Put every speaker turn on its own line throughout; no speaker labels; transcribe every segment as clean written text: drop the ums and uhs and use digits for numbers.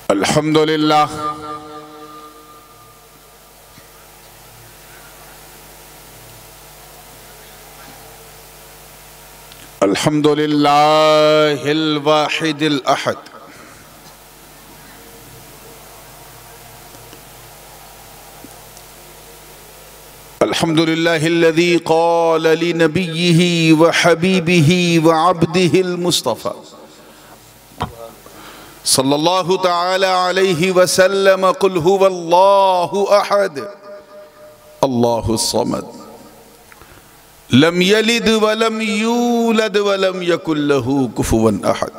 الحمد لله الحمد لله الواحد الأحد الحمد لله الذي قال لنبيه وحبيبه وعبده المصطفى صلى الله تعالى عليه وسلم قل هو الله أحد الله الصمد لم يلد ولم يولد ولم يكن له كفوا أحد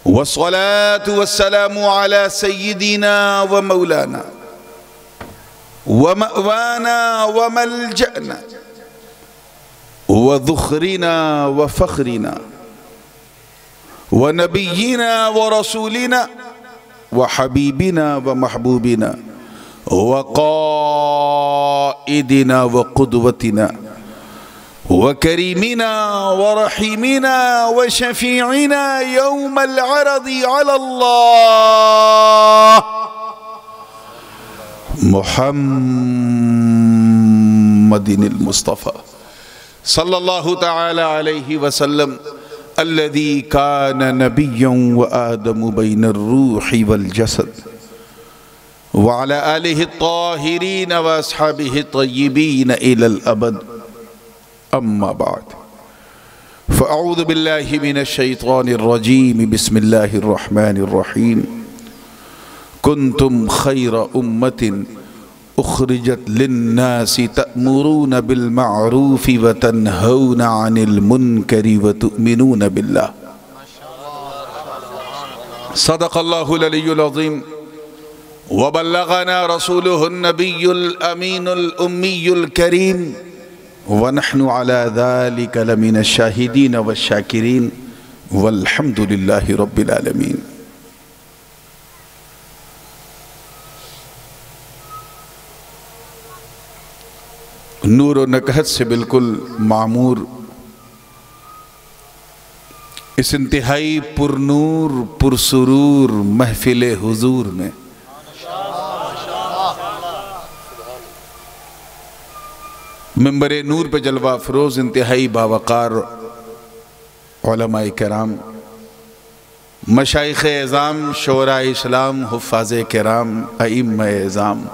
والصلاة والسلام على سيدنا ومولانا ومأوانا وملجأنا وذخرنا وفخرنا ونبينا ورسولنا وحبيبنا ومحبوبنا وقائدنا وقدوتنا وكريمنا ورحيمنا وشفيعنا يوم العرض على الله محمد المصطفى صلى الله تعالى عليه وسلم الذي كان نبيا وآدم بين الروح والجسد وعلى آله الطاهرين وأصحابه الطيبين إلى الأبد أما بعد فأعوذ بالله من الشيطان الرجيم بسم الله الرحمن الرحيم كنتم خير أمة أخرجت للناس تأمرون بالمعروف وتنهون عن المنكر وتؤمنون بالله صدق الله العلي العظيم وبلغنا رسوله النبي الأمين الأمي الكريم ونحن على ذلك لمن الشاهدين والشاكرين والحمد لله رب العالمين نور و نکہت سے بالکل معمور اس انتہائی پرنور پرسرور محفل حضور میں منبر نور پہ جلوہ افروز انتہائی باوقار علماء کرام مشائخ اعظام شعراء اسلام حفاظ کرام ائمہ اعظام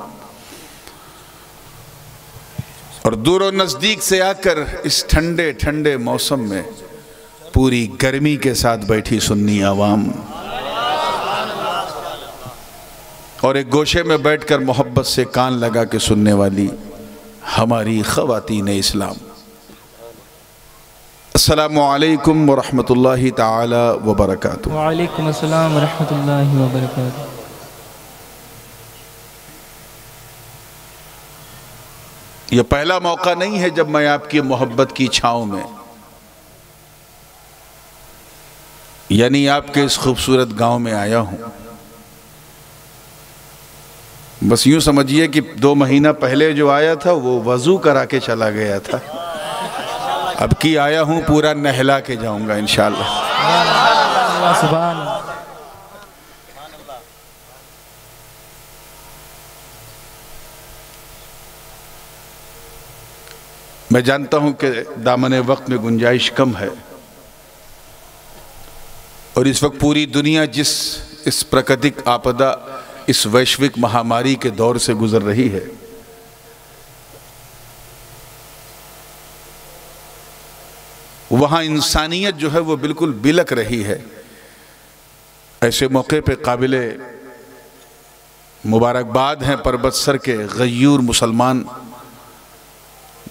اور دور و نزدیک سے آ کر اس ٹھنڈے ٹھنڈے موسم میں پوری گرمی کے ساتھ بیٹھی سنی عوام اور ایک گوشے میں بیٹھ کر محبت سے کان لگا کے سننے والی ہماری خواتین اسلام السلام علیکم ورحمۃ اللہ تعالی وبرکاتہ
وعلیکم السلام ورحمۃ اللہ وبرکاتہ
یہ پہلا موقع نہیں ہے جب میں آپ کی محبت کی چھاؤں میں یعنی آپ کے اس خوبصورت گاؤں میں آیا ہوں بس یوں سمجھیے کہ 2 مہینہ پہلے جو آیا تھا وہ وضو کرا کے چلا گیا تھا اب کی آیا ہوں پورا نہلا کے جاؤں گا انشاءاللہ
سبحان اللہ
میں جانتا ہوں کہ دامن وقت میں گنجائش کم ہے اور اس وقت پوری دنیا جس اس پرکتک آپدہ اس ویشوک مہاماری کے دور سے گزر رہی ہے وہاں انسانیت جو ہے وہ بالکل بلک رہی ہے ایسے موقع پہ قابل مبارکباد ہیں پربت سر کے غیور مسلمان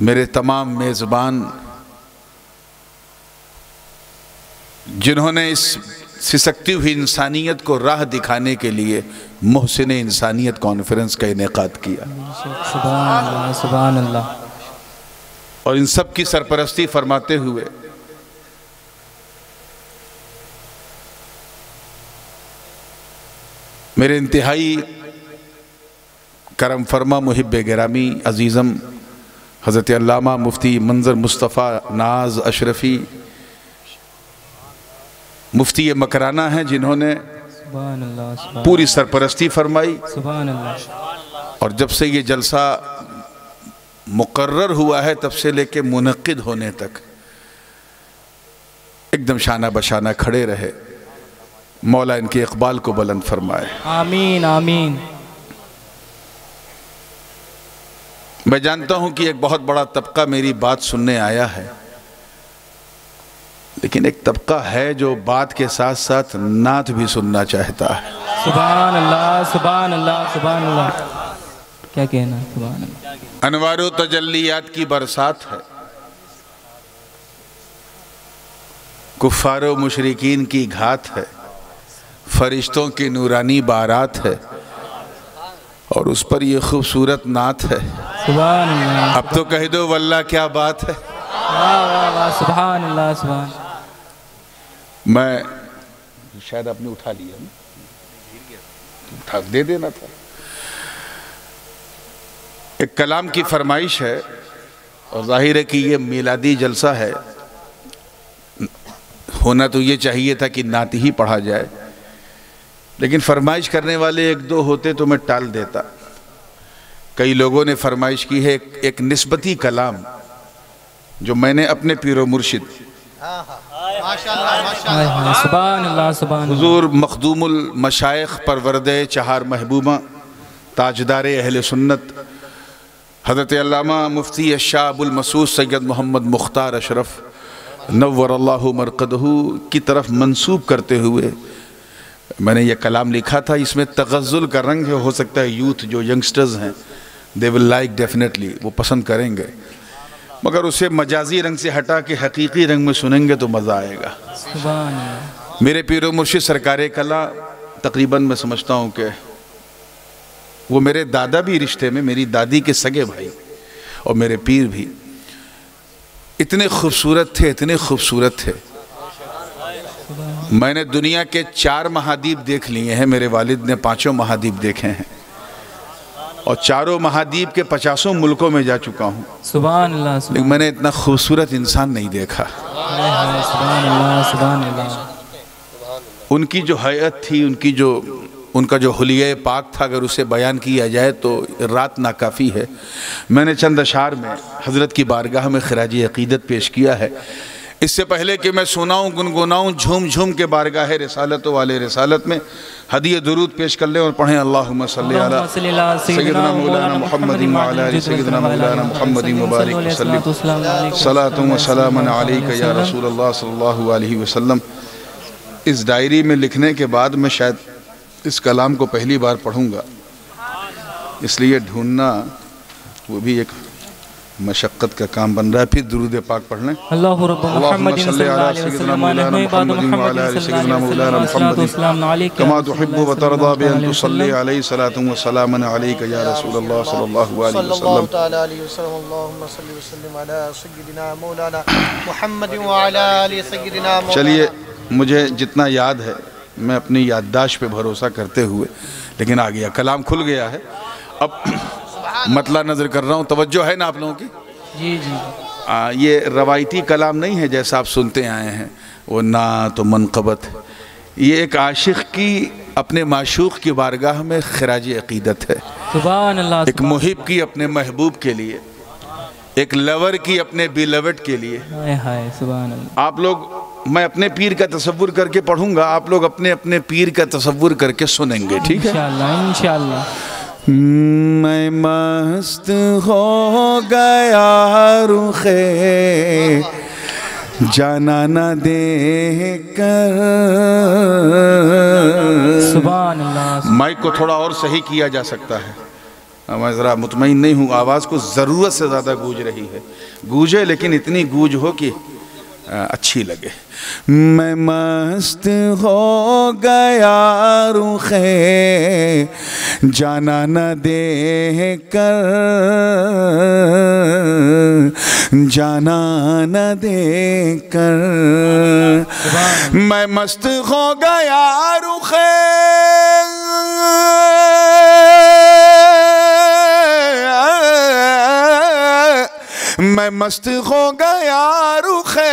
میرے تمام میزبان جنہوں نے اس سسکتی ہوئی انسانیت کو راہ دکھانے کے لیے محسن انسانیت کانفرنس کا انعقاد کیا
سبحان اللہ سبحان اللہ
اور ان سب کی سرپرستی فرماتے ہوئے میرے انتہائی کرم فرما محب گرامی عزیزم حضرت علامہ مفتی منظر مصطفیٰ ناز اشرفی مفتی مکرانہ ہیں جنہوں نے
سبحان اللہ سبحان
پوری سرپرستی فرمائی،
سبحان اللہ
اور جب سے یہ جلسہ مقرر ہوا ہے تب سے لے کے منعقد ہونے تک ایک دم شانہ بشانہ کھڑے رہے۔ مولا ان کے اقبال کو بلند فرمائے۔
آمین آمین۔
میں جانتا ہوں کہ ایک بہت بڑا طبقہ میری بات سننے آیا ہے، لیکن ایک طبقہ ہے جو بات کے ساتھ ساتھ نعت بھی سننا چاہتا ہے۔
سبحان اللہ سبحان اللہ سبحان اللہ، کیا کہنا ہے؟ سبحان اللہ۔
انوار و تجلیات کی برسات ہے، کفار و مشرکین کی گھات ہے، فرشتوں کی نورانی بارات ہے، اور اس پر یہ خوبصورت نعت ہے۔
سبحان اللہ۔
اب تو کہہ دو واللہ کیا بات ہے۔
واہ واہ واہ، سبحان اللہ سبحان۔
میں شاید آپ نے اٹھا لیا اٹھا دے دینا تھا۔ ایک کلام کی فرمائش ہے، اور ظاہر ہے کہ یہ میلادی جلسہ ہے، ہونا تو یہ چاہیے تھا کہ نعت ہی پڑھا جائے، لیکن فرمائش کرنے والے ایک دو ہوتے تو میں ٹال دیتا۔ کئی لوگوں نے فرمائش کی ہے ایک نسبتی کلام جو میں نے اپنے پیر و مرشد
سبحان اللہ سبحان اللہ،
حضور مخدوم المشائخ پرورد چہار محبوبہ تاجدار اہل سنت حضرت علامہ مفتی الشاہ ابو المسعود سید محمد مختار اشرف نور اللہ مرقدہ کی طرف منسوب کرتے ہوئے میں نے یہ کلام لکھا تھا۔ اس میں تغزل کا رنگ ہے، ہو سکتا ہے یوتھ جو ینگسٹرز ہیں they will like definitely، وہ پسند کریں گے، مگر اسے مجازی رنگ سے ہٹا کے حقیقی رنگ میں سنیں گے تو مزہ آئے گا۔
سبحان اللہ۔
میرے پیر و مرشد سرکار کلا تقریباً میں سمجھتا ہوں کہ وہ میرے دادا بھی رشتے میں، میری دادی کے سگے بھائی، اور میرے پیر بھی اتنے خوبصورت تھے، اتنے خوبصورت تھے۔ میں نے دنیا کے 4 مہادیپ دیکھ لیے ہیں، میرے والد نے 5 مہادیپ دیکھے ہیں، اور 4 مہادیپ کے 50 ملکوں میں جا چکا ہوں،
سبحان اللہ سبحان
لیکن میں نے اتنا خوبصورت انسان نہیں دیکھا۔
اللہ، سبحان اللہ سبحان اللہ۔
ان کی جو حیات تھی، ان کا جو حلیہ پاک تھا، اگر اسے بیان کیا جائے تو رات ناکافی ہے۔ میں نے چند اشعار میں حضرت کی بارگاہ میں خراج عقیدت پیش کیا ہے۔ اس سے پہلے کہ میں سناؤں گنگناؤں جھوم جھوم کے بارگاہ رسالت والے رسالت میں ہدیہ درود پیش کر لیں اور پڑھیں اللہم صلی علی سیدنا مولانا محمد وعلی آل سیدنا مولانا محمد مبارک وسلم صلاۃ و سلام علیک یا رسول اللہ صلی اللہ علیہ وسلم۔ اس ڈائری میں لکھنے کے بعد میں شاید اس کلام کو پہلی بار پڑھوں گا، اس لیے ڈھونڈنا وہ بھی ایک مشقت کا کام بن رہا ہے۔ پھر درود پاک پڑھ لیں۔
اللہ رب محمد صلی اللہ علیہ وسلم محمد
سیدنا مولانا محمد کما تحب و ترضى بأن تصلي عليه صلاة وسلام عليك يا رسول الله صلی اللہ علیہ وسلم۔
اللهم صل وسلم على سيدنا مولانا محمد وعلى آل سيدنا مولانا۔
چلیے، مجھے جتنا یاد ہے میں اپنی یادداشت پہ بھروسہ کرتے ہوئے، لیکن آ گیا کلام کھل گیا ہے، اب مطلع نظر کر رہا ہوں۔ توجہ ہے نا آپ لوگوں کی؟
جی جی۔
یہ روایتی کلام نہیں ہے جیسا آپ سنتے آئے ہیں، وہ نعت و منقبت، یہ ایک عاشق کی اپنے معشوق کی بارگاہ میں خراج عقیدت ہے،
سبحان اللہ۔
ایک محب کی اپنے محبوب کے لیے، ایک لور کی اپنے بیلوٹ کے لیے۔
ہائے سبحان اللہ۔
آپ لوگ، میں اپنے پیر کا تصور کر کے پڑھوں گا، آپ لوگ اپنے اپنے پیر کا تصور کر کے سنیں گے، ٹھیک ہے؟
انشاءاللہ انشاءاللہ۔
میں مست ہو گیا رخے جانا نہ دے کر۔
سبحان اللہ۔
مائک کو تھوڑا اور صحیح کیا جا سکتا ہے، میں ذرا مطمئن نہیں ہوں، آواز کو ضرورت سے زیادہ گونج رہی ہے۔ گونجے لیکن اتنی گونج ہو کہ اچھی لگے۔ میں مست ہو گیا رخے جانا نہ دے کر، جانا نہ دے کر، میں مست ہو گیا رخے میں مست ہو گیا رخے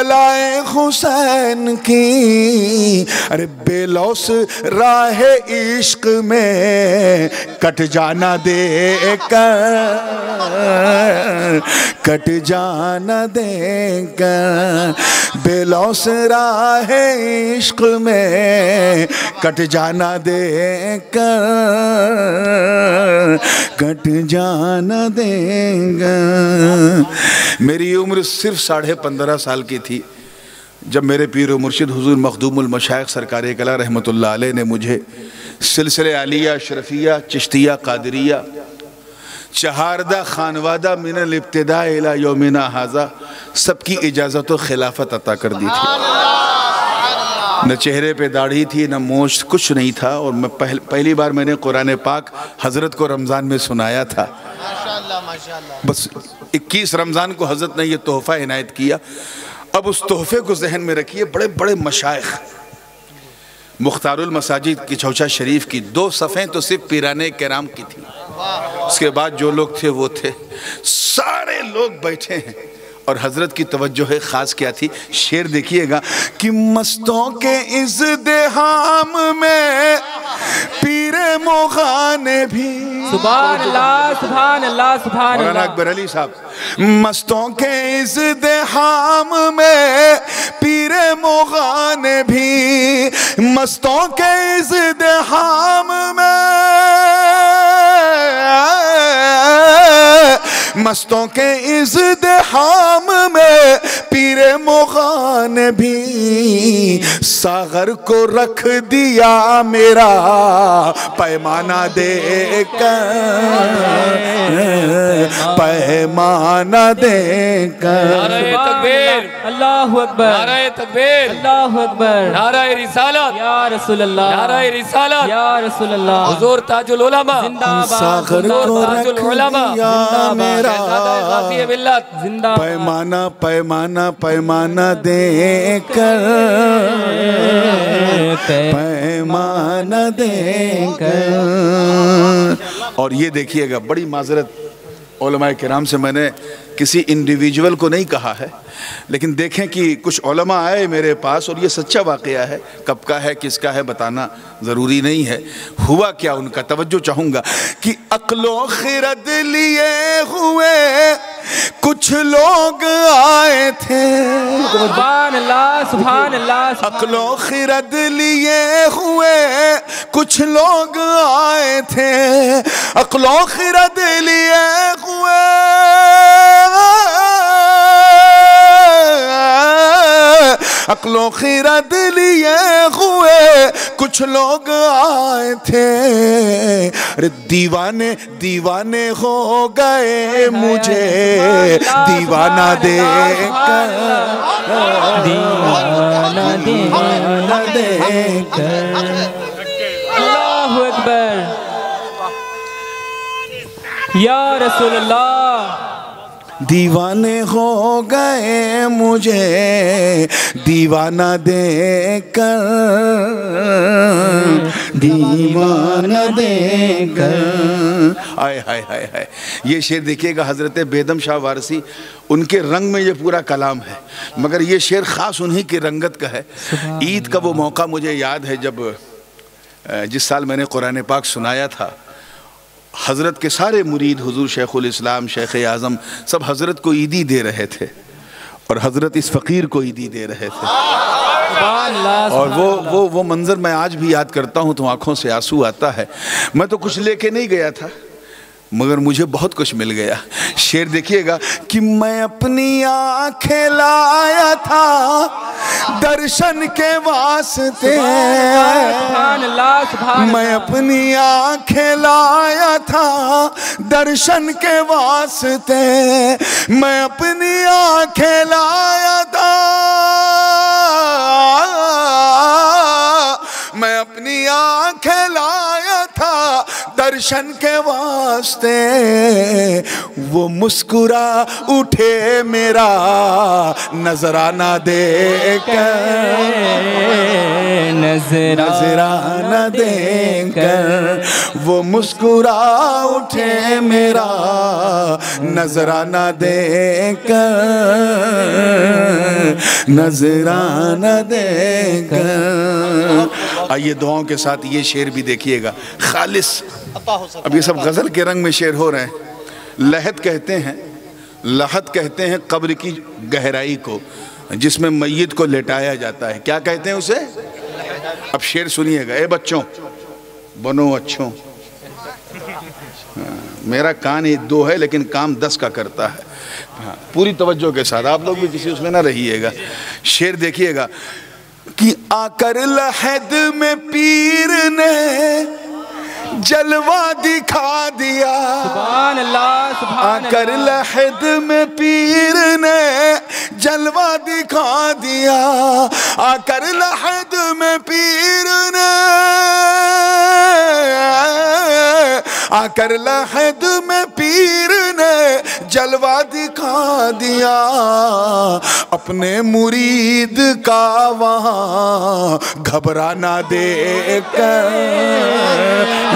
کربلائے حسین کی ارے بے لوث راہ عشق میں کٹ جانا دے کر کٹ جانا دے کر بے لوث راہ عشق میں کٹ جانا دے کر کٹ جانا دے گا۔ میری عمر صرف 15.5 سال کی تھی جب میرے پیر و مرشد حضور مخدوم المشائخ سرکار کلا رحمۃ اللہ علیہ نے مجھے سلسلے عالیہ شرفیہ چشتیہ قادریہ چہاردہ خانوادہ من الابتداء الى یومنا ھذا سب کی اجازت و خلافت عطا کر دی تھی۔ نہ چہرے پہ داڑھی تھی نہ موچھ کچھ نہیں تھا، اور میں پہلی بار میں نے قرآن پاک حضرت کو رمضان میں سنایا تھا۔ بس 21 رمضان کو حضرت نے یہ تحفہ عنایت کیا۔ اب اس تحفے کو ذہن میں رکھیے، بڑے بڑے مشائخ، مختار المساجد کی چوچا شریف کی 2 صفیں تو صرف پیرانے کرام کی تھی، اس کے بعد جو لوگ تھے وہ تھے، سارے لوگ بیٹھے ہیں، اور حضرت کی توجہ خاص کیا تھی؟ شعر دیکھیے گا کہ مستوں کے ازدحام میں پیر مغان بھی،
سبحان اللہ سبحان اللہ سبحان
مولانا
اللہ،
اکبر علی صاحب، مستوں کے ازدحام میں پیر مغان بھی، مستوں کے ازدحام میں مستوں کے ازدحام میں پیر مغان بھی ساغر کو رکھ دیا میرا پیمانہ دے کر، پیمانہ دے کر۔
نعرہ تکبیر،
اللہ اکبر،
نعرہ تکبیر،
اللہ اکبر،
نعرہ رسالت
یا رسول اللہ،
نعرہ رسالت
یا رسول اللہ،
حضور تاج العلماء،
زندہ باد،
ساغر کو
تاج
رکھ
العلماء،
دیا میرا
شہزادہ غازی ملت،
زندہ
پیمانہ پیمانہ پیمانہ دے کر، پیمانہ دے کر۔ اور یہ دیکھیے گا، بڑی معذرت علماء کرام سے میں نے کسی انڈیویجول کو نہیں کہا ہے، لیکن دیکھیں کہ کچھ علماء آئے میرے پاس، اور یہ سچا واقعہ ہے، کب کا ہے کس کا ہے بتانا ضروری نہیں ہے، ہوا کیا ان کا توجہ چاہوں گا کہ عقل و خرد لیے ہوئے کچھ لوگ آئے تھے،
سبحان اللہ سبحان اللہ،
عقل و خرد لیے ہوئے کچھ لوگ آئے تھے، عقل و خرد لیے ہوئے عقل و خرد لیے ہوئے کچھ لوگ آئے تھے، دیوانے دیوانے ہو گئے مجھے دیوانہ دے کر،
دیوانہ
دے کر۔
اللہ اکبر، یا رسول اللہ،
دیوانے ہو گئے مجھے دیوانہ دے کر، دیوانہ دے کر۔ آئے ہائے ہائے ہائے، یہ شعر دیکھیے گا حضرت بیدم شاہ وارسی، ان کے رنگ میں یہ پورا کلام ہے، مگر یہ شعر خاص انہی کی رنگت کا ہے۔ عید کا وہ موقع مجھے یاد ہے جب جس سال میں نے قرآن پاک سنایا تھا، حضرت کے سارے مرید حضور شیخ الاسلام شیخ اعظم سب حضرت کو عیدی دے رہے تھے، اور حضرت اس فقیر کو عیدی دے رہے تھے، اور وہ منظر میں آج بھی یاد کرتا ہوں تو آنکھوں سے آنسو آتا ہے۔ میں تو کچھ لے کے نہیں گیا تھا، مگر مجھے بہت کچھ مل گیا۔ شعر دیکھیے گا کہ میں اپنی آنکھیں لایا تھا درشن کے واسطے، میں اپنی آنکھیں لایا تھا درشن کے واسطے، میں اپنی آنکھیں لایا تھا، میں اپنی آنکھیں لایا تھا درشن کے واسطے، وہ مسکرا اٹھے میرا نظرانہ دے کر، نظرانہ دے کر، وہ مسکرا اٹھے میرا نظرانہ دیکھ کر، نظرانہ دیکھ کر۔ آئیے دعاؤں کے ساتھ یہ شعر بھی دیکھیے گا، خالص۔ اب یہ سب غزل کے رنگ میں شعر ہو رہے ہیں۔ لحد کہتے ہیں، لحد کہتے ہیں قبر کی گہرائی کو جس میں میت کو لٹایا جاتا ہے۔ کیا کہتے ہیں اسے؟ اب شعر سنیے گا۔ اے بچوں بنو اچھوں، میرا کان ہی 2 ہے لیکن کام 10 کا کرتا ہے۔ پوری توجہ کے ساتھ آپ لوگ بھی کسی اس میں نہ رہیے گا۔ شعر دیکھیے گا کہ آ کر لحد میں پیر نے جلوہ دکھا دیا،
سبحان اللہ سبحان
آ کر لحد میں پیر نے جلوہ دکھا دیا، آ کر لحد میں پیر نے، آ کر لحد میں پیر نے جلوہ دکھا دیا، اپنے مرید کا وہاں گھبرانا دیکھ کر،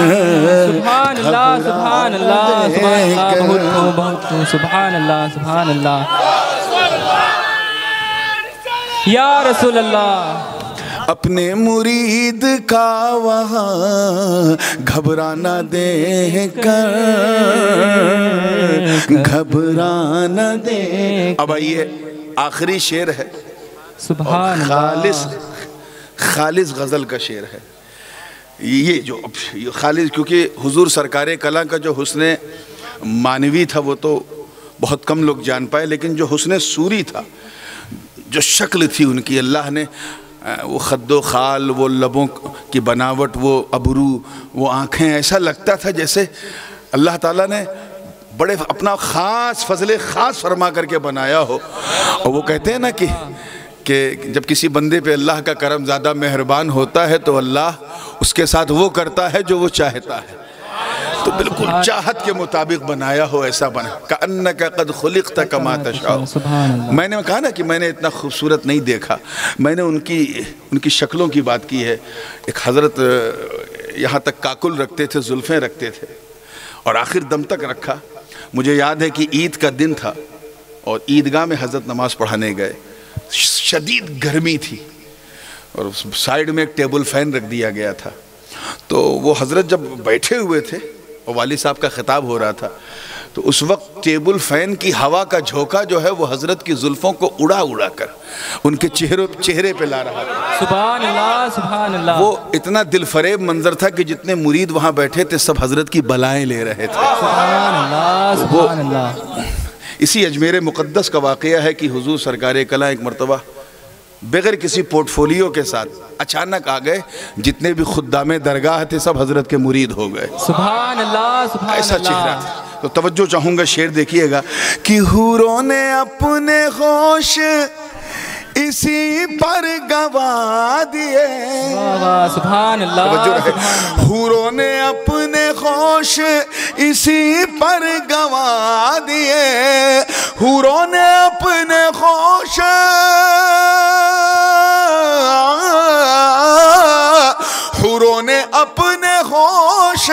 سبحان اللہ سبحان اللہ سبحان اللہ، بہت خوب بہت خوب، سبحان اللہ سبحان اللہ، یا رسول اللہ۔
اپنے مرید کا وہاں گھبرانا دیکھ کر، گھبرانا دیکھ۔ اب آئیے آخری شعر ہے،
سبحان
خالص
اللہ،
خالص غزل کا شعر ہے یہ جو خالص، کیونکہ حضور سرکار کلاں کا جو حسن معنوی تھا وہ تو بہت کم لوگ جان پائے، لیکن جو حسن صوری تھا، جو شکل تھی ان کی، اللہ نے وہ خد و خال، وہ لبوں کی بناوٹ، وہ ابرو، وہ آنکھیں، ایسا لگتا تھا جیسے اللہ تعالیٰ نے بڑے اپنا خاص فضل خاص فرما کر کے بنایا ہو۔ اور وہ کہتے ہیں نا کہ جب کسی بندے پہ اللہ کا کرم زیادہ مہربان ہوتا ہے تو اللہ اس کے ساتھ وہ کرتا ہے جو وہ چاہتا ہے، تو بالکل چاہت کے مطابق بنایا ہو ایسا بنا، کأنک قد خلقت کما تشاء۔ میں نے کہا نا کہ میں نے اتنا خوبصورت نہیں دیکھا، میں نے ان کی شکلوں کی بات کی ہے۔ ایک حضرت یہاں تک کاکل رکھتے تھے، زلفیں رکھتے تھے، اور آخر دم تک رکھا۔ مجھے یاد ہے کہ عید کا دن تھا اور عیدگاہ میں حضرت نماز پڑھانے گئے، شدید گرمی تھی اور سائیڈ میں ایک ٹیبل فین رکھ دیا گیا تھا۔ تو وہ حضرت جب بیٹھے ہوئے تھے اور والد صاحب کا خطاب ہو رہا تھا، تو اس وقت ٹیبل فین کی ہوا کا جھونکا جو ہے وہ حضرت کی زلفوں کو اڑا اڑا کر ان کے چہرے پہ لا رہا تھا۔
سبحان اللہ سبحان اللہ،
وہ اتنا دل فریب منظر تھا کہ جتنے مرید وہاں بیٹھے تھے سب حضرت کی بلائیں لے رہے تھے۔
سبحان اللہ سبحان اللہ۔
اسی اجمیر مقدس کا واقعہ ہے کہ حضور سرکار کلاں ایک مرتبہ بغیر کسی پورٹ فولیو کے ساتھ اچانک آ گئے، جتنے بھی خدام درگاہ تھے سب حضرت کے مرید ہو گئے۔
سبحان اللہ سبحان
ایسا چہرہ
اللہ،
تھا۔ تو توجہ چاہوں گا، شعر دیکھیے گا کہ حوروں نے اپنے ہوش اسی پر گوا دیے،
سبحان اللہ،
حوروں نے اپنے ہوش اسی پر گوا دیے، حوروں نے اپنے ہوش حوروں نے اپنے ہوش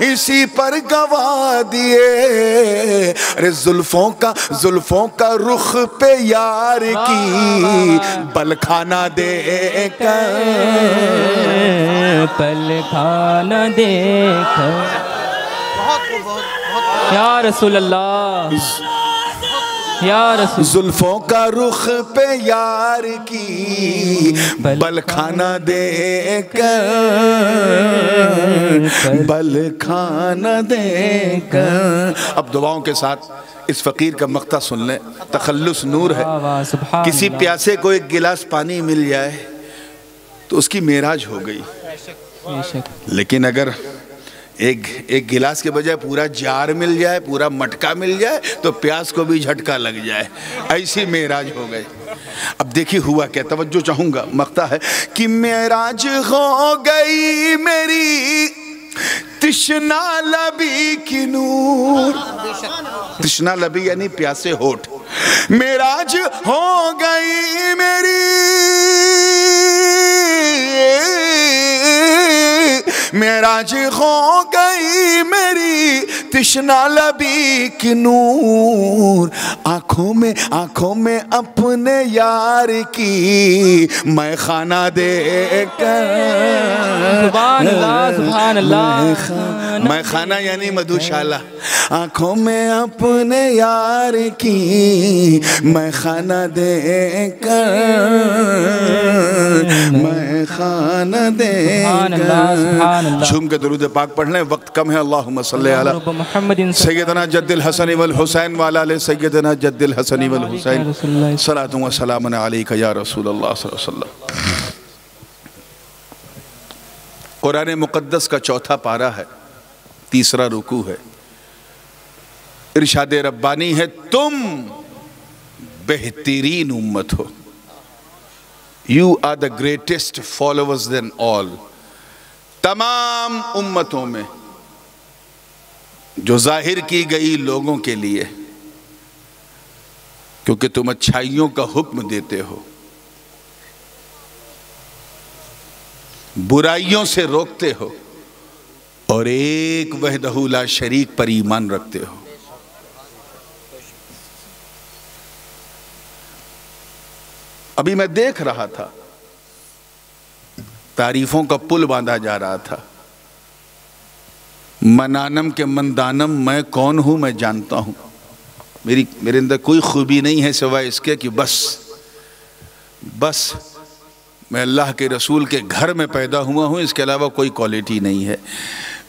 اسی پر گوا دیے، ارے زلفوں کا رخ پہ یار کی پلکھانا دے کر،
پلکھانا دیکھ، یا رسول اللہ یا رسول،
زلفوں کا رخ پہ یار کی بلکھانا دے کر، بلکھانا دے کر۔ اب دعاؤں کے ساتھ اس فقیر کا مقطع سن لیں، تخلص نور ہے۔ کسی پیاسے کو ایک گلاس پانی مل جائے تو اس کی معراج ہو گئی، لیکن اگر ایک گلاس کے بجائے پورا جار مل جائے، پورا مٹکا مل جائے تو پیاس کو بھی جھٹکا لگ جائے، ایسی معراج ہو گئے۔ اب دیکھیے ہوا کیا، توجہ چاہوں گا، مقطع ہے کہ معراج ہو گئی میری تشنا لبی کی نور، تشنا لبی یعنی پیاسے ہونٹ، معراج ہو گئی میری معراج ہو گئی میری تشنا لبی کی نور، آنکھوں میں اپنے یار کی میں خانہ دے کر،
سبحان اللہ سبحان اللہ،
میں خانہ یعنی مدھوشالہ، آنکھوں میں اپنے یار کی میں خانہ دے کر، میں خانہ دے کر۔ جھوم کے درود پاک پڑھ لیں، وقت کم ہے۔ اللہم صلی علی سیدنا جد الحسن والحسین وعلی آل سیدنا جد الحسن والحسین، صلاۃ و سلام علیک یا رسول اللہ صلی اللہ علیہ وسلم۔ قرآن مقدس کا چوتھا پارہ ہے، تیسرا رکوع ہے، ارشاد ربانی ہے تم بہترین امت ہو، You are the greatest followers than all۔ تمام امتوں میں جو ظاہر کی گئی لوگوں کے لیے، کیونکہ تم اچھائیوں کا حکم دیتے ہو، برائیوں سے روکتے ہو، اور ایک وحدہ لا شریک پر ایمان رکھتے ہو۔ ابھی میں دیکھ رہا تھا، تعریفوں کا پل باندھا جا رہا تھا۔ منانم کے مندانم میں کون ہوں میں جانتا ہوں، میرے اندر کوئی خوبی نہیں ہے سوائے اس کے کہ بس میں اللہ کے رسول کے گھر میں پیدا ہوا ہوں، اس کے علاوہ کوئی کوالٹی نہیں ہے۔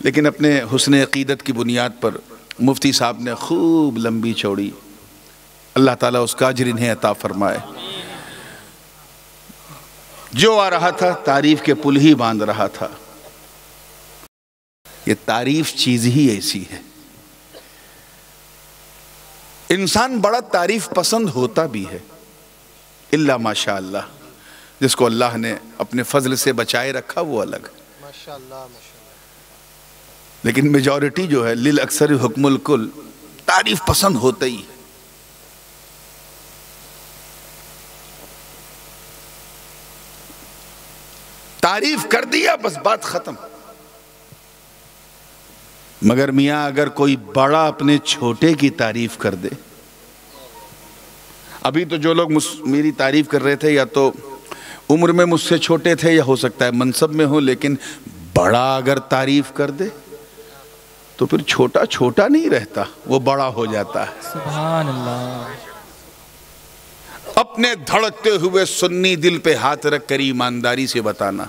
لیکن اپنے حسن عقیدت کی بنیاد پر مفتی صاحب نے خوب لمبی چوڑی، اللہ تعالیٰ اس کا اجر انہیں عطا فرمائے، جو آ رہا تھا تعریف کے پل ہی باندھ رہا تھا۔ یہ تعریف چیز ہی ایسی ہے، انسان بڑا تعریف پسند ہوتا بھی ہے، الا ماشاء اللہ، جس کو اللہ نے اپنے فضل سے بچائے رکھا وہ الگ، لیکن میجورٹی جو ہے للاکثر حکم الکل، تعریف پسند ہوتا ہی ہے۔ تعریف کر دیا بس بات ختم۔ مگر میاں اگر کوئی بڑا اپنے چھوٹے کی تعریف کر دے، ابھی تو جو لوگ میری تعریف کر رہے تھے یا تو عمر میں مجھ سے چھوٹے تھے یا ہو سکتا ہے منصب میں ہو، لیکن بڑا اگر تعریف کر دے تو پھر چھوٹا چھوٹا نہیں رہتا، وہ بڑا ہو جاتا ہے۔
سبحان اللہ۔
اپنے دھڑکتے ہوئے سنی دل پہ ہاتھ رکھ کر ایمانداری سے بتانا،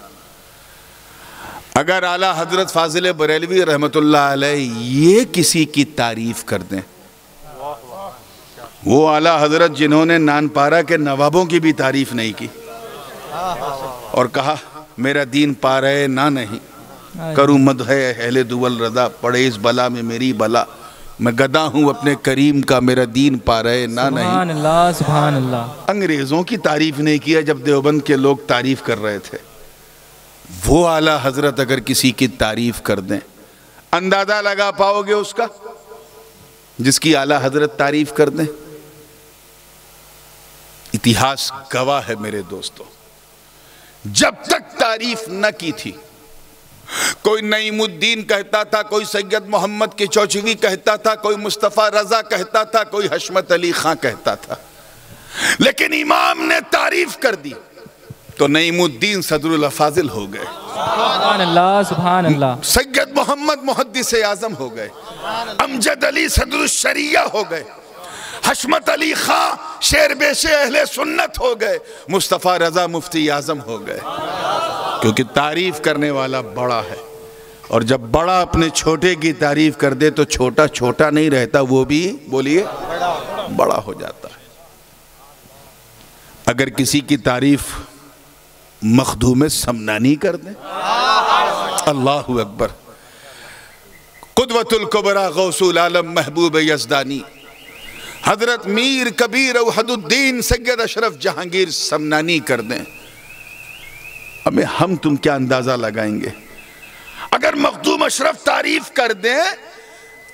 اگر اعلیٰ حضرت فاضل بریلوی رحمت اللہ علیہ یہ کسی کی تعریف کر دیں، وہ اعلیٰ حضرت جنہوں نے نان پارہ کے نوابوں کی بھی تعریف نہیں کی اور کہا میرا دین پارہ نہ نہیں، کروں مدح اہل دول رضا، پڑے اس بلا میں میری بلا، میں گدا ہوں اپنے کریم کا، میرا دین پارہ نہ نہیں۔
سبحان اللہ سبحان اللہ۔
انگریزوں کی تعریف نہیں کیا جب دیوبند کے لوگ تعریف کر رہے تھے، وہ اعلیٰ حضرت اگر کسی کی تعریف کر دیں، اندازہ لگا پاؤ گے اس کا جس کی اعلیٰ حضرت تعریف کر دیں؟ اتہاس گواہ ہے میرے دوستو، جب تک تعریف نہ کی تھی، کوئی نعیم الدین کہتا تھا، کوئی سید محمد کی چوچوی کہتا تھا، کوئی مصطفیٰ رضا کہتا تھا، کوئی حشمت علی خان کہتا تھا، لیکن امام نے تعریف کر دی تو نعیم الدین صدر الافاضل ہو گئے،
سبحان اللہ سبحان اللہ،
سید محمد محدث اعظم ہو گئے، امجد علی صدر الشریعہ ہو گئے، حشمت علی خان شیر بیش اہل سنت ہو گئے، مصطفیٰ رضا مفتی اعظم ہو گئے، کیونکہ تعریف کرنے والا بڑا ہے، اور جب بڑا اپنے چھوٹے کی تعریف کر دے تو چھوٹا چھوٹا نہیں رہتا، وہ بھی بولیے بڑا ہو جاتا ہے۔ اگر کسی کی تعریف مخدوم سمنانی کر دیں، اللہ اکبر، قدوۃ الکبریٰ غوث العالم محبوب یزدانی حضرت میر کبیر اوحد الدین سید اشرف جہانگیر سمنانی کر دیں، ہم تم کیا اندازہ لگائیں گے؟ اگر مخدوم اشرف تعریف کر دیں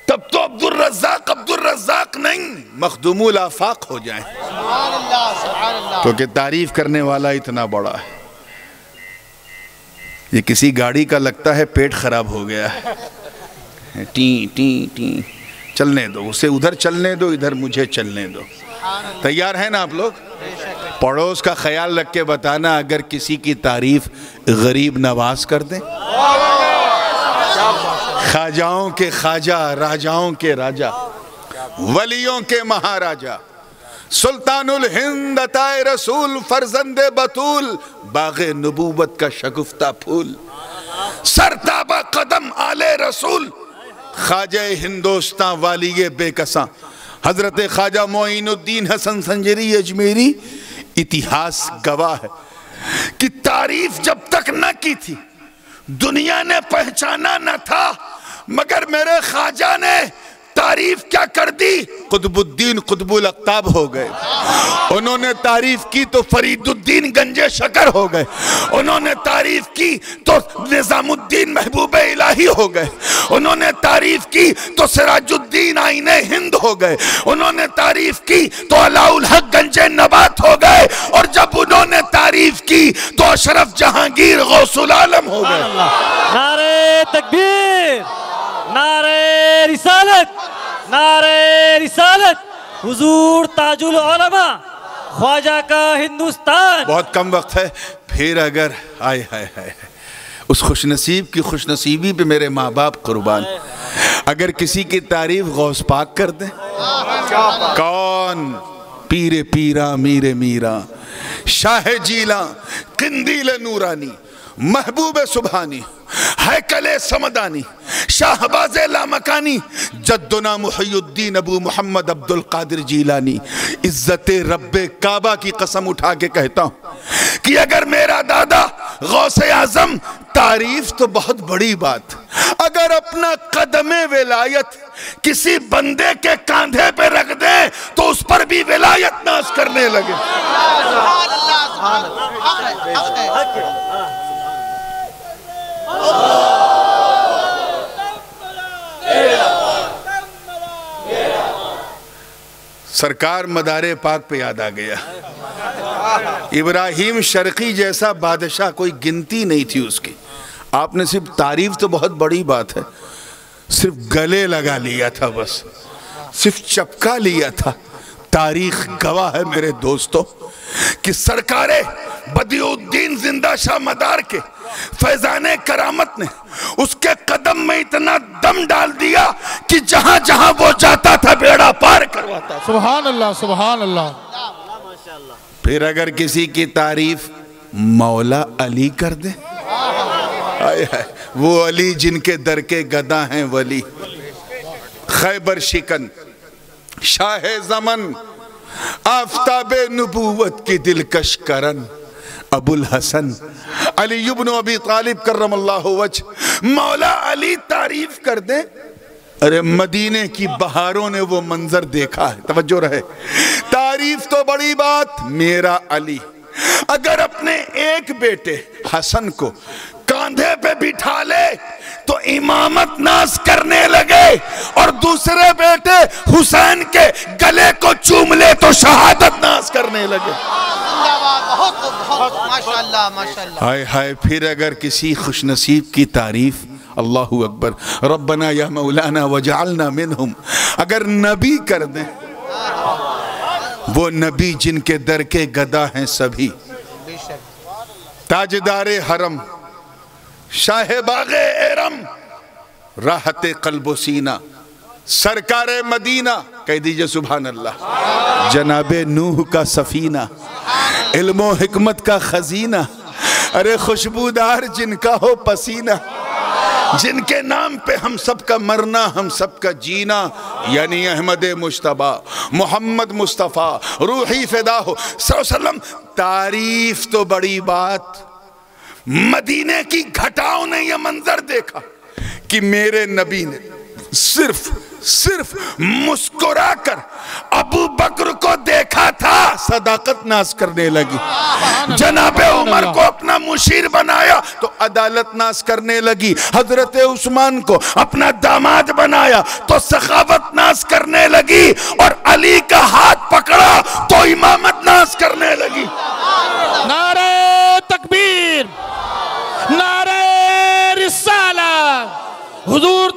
تب تو عبد الرزاق نہیں، مخدوم الافاق ہو جائیں، کیونکہ تعریف کرنے والا اتنا بڑا ہے۔ یہ کسی گاڑی کا لگتا ہے پیٹ خراب ہو گیا ہے، ٹیں ٹیں ٹیں، چلنے دو اسے، ادھر چلنے دو، ادھر مجھے چلنے دو۔ تیار ہیں نا آپ لوگ؟ پڑوس کا خیال رکھ کے بتانا اگر کسی کی تعریف غریب نواز کر دیں، خواجاؤں کے خواجہ، راجاؤں کے راجہ، ولیوں کے مہاراجہ، سلطان الہند عطائے رسول، فرزند بطول، باغ نبوت کا شگفتہ پھول، سرتابہ قدم آل رسول، خواجہ ہندوستان والی بے کساں، حضرت خواجہ معین الدین حسن سنجری اجمیری۔ اتہاس گواہ ہے کہ تعریف جب تک نہ کی تھی دنیا نے پہچانا نہ تھا، مگر میرے خواجہ نے تعریف کیا کر دی؟ قطب الدین قطب الاقطاب ہو گئے۔ انہوں نے تعریف کی تو فرید الدین گنج شکر ہو گئے، انہوں نے تعریف کی تو نظام الدین محبوب الہی ہو گئے، انہوں نے تعریف کی تو سراج الدین آئین ہند ہو گئے، انہوں نے تعریف کی تو علاء الحق گنج نبات ہو گئے، اور جب انہوں نے تعریف کی تو اشرف جہانگیر غوث العالم ہو گئے۔
نعرہ تکبیر، نعرہ رسالت، نعرہ رسالت، حضور تاج العلماء، خواجہ کا ہندوستان۔
بہت کم وقت ہے، پھر اگر آئے اس خوش نصیب کی خوش نصیبی پہ میرے ماں باپ قربان، اگر کسی کی تعریف غوث پاک کر دیں، کون؟ پیر پیرا میر میرا، شاہ جیلاں، قندیل نورانی، محبوب سبحانی، ہیکل سمدانی، شاہباز لامکانی، جدنا محی الدین ابو محمد عبد القادر جیلانی۔ عزت رب کعبہ کی قسم اٹھا کے کہتا ہوں کہ اگر میرا دادا غوث اعظم، تعریف تو بہت بڑی بات، اگر اپنا قدم ولایت کسی بندے کے کاندھے پہ رکھ دیں تو اس پر بھی ولایت ناز کرنے لگے۔ سرکار مدار پاک پہ یاد آ گیا، ابراہیم شرقی جیسا بادشاہ کوئی گنتی نہیں تھی اس کی، آپ نے صرف تعریف تو بہت بڑی بات ہے، صرف گلے لگا لیا تھا، بس صرف چپکا لیا تھا۔ تاریخ گواہ ہے میرے دوستو کہ سرکار بدیع الدین زندہ شاہ مدار کے فیضان کرامت نے اس کے قدم میں اتنا دم ڈال دیا کہ جہاں جہاں وہ جاتا تھا بیڑا پار کرواتا تھا۔
سبحان اللہ، سبحان اللہ۔
پھر اگر کسی کی تعریف مولا علی کر دے، وہ علی جن کے در کے گدا ہیں ولی، خیبر شکن، شاہ زمن، آفتاب نبوت کی دلکش کرن، ابو الحسن علی ابن ابی طالب کرم اللہ وجہ، مولا علی تعریف کر دیں۔ ارے مدینے کی بہاروں نے وہ منظر دیکھا ہے، توجہ رہے، تعریف تو بڑی بات، میرا علی اگر اپنے ایک بیٹے حسن کو کاندھے پہ بٹھا لے تو امامت ناز کرنے لگے، اور دوسرے بیٹے حسین کے گلے کو چوم لے تو شہادت ناز کرنے لگے۔
ماشاءاللہ ماشاءاللہ۔
ہائے ہائے، پھر اگر کسی خوش نصیب کی تعریف، اللہ اکبر، ربنا یا مولانا وجعلنا منہم، اگر نبی کر دیں، وہ نبی جن کے در کے گدا ہیں سبھی، تاجدار حرم، شاہ باغ ارم، راحت قلب و سینہ، سرکار مدینہ، کہہ دیجئے سبحان اللہ، جناب نوح کا سفینہ، علم و حکمت کا خزینہ، ارے خوشبودار جن کا ہو پسینہ، جن کے نام پہ ہم سب کا مرنا، ہم سب کا جینا، یعنی احمد مجتبی، محمد مصطفیٰ، روحی فدا ہو صلی اللہ علیہ وسلم۔ تعریف تو بڑی بات، مدینے کی گھٹاؤں نے یہ منظر دیکھا کہ میرے نبی نے صرف مسکرا کر ابو بکر کو دیکھا تھا، صداقت ناز کرنے لگی، جناب عمر کو اپنا مشیر بنایا تو عدالت ناز کرنے لگی، حضرت عثمان کو اپنا داماد بنایا تو سخاوت ناز کرنے لگی، اور علی کا ہاتھ پکڑا تو امامت ناز کرنے لگی۔
نعرہ تکبیر، نعرہ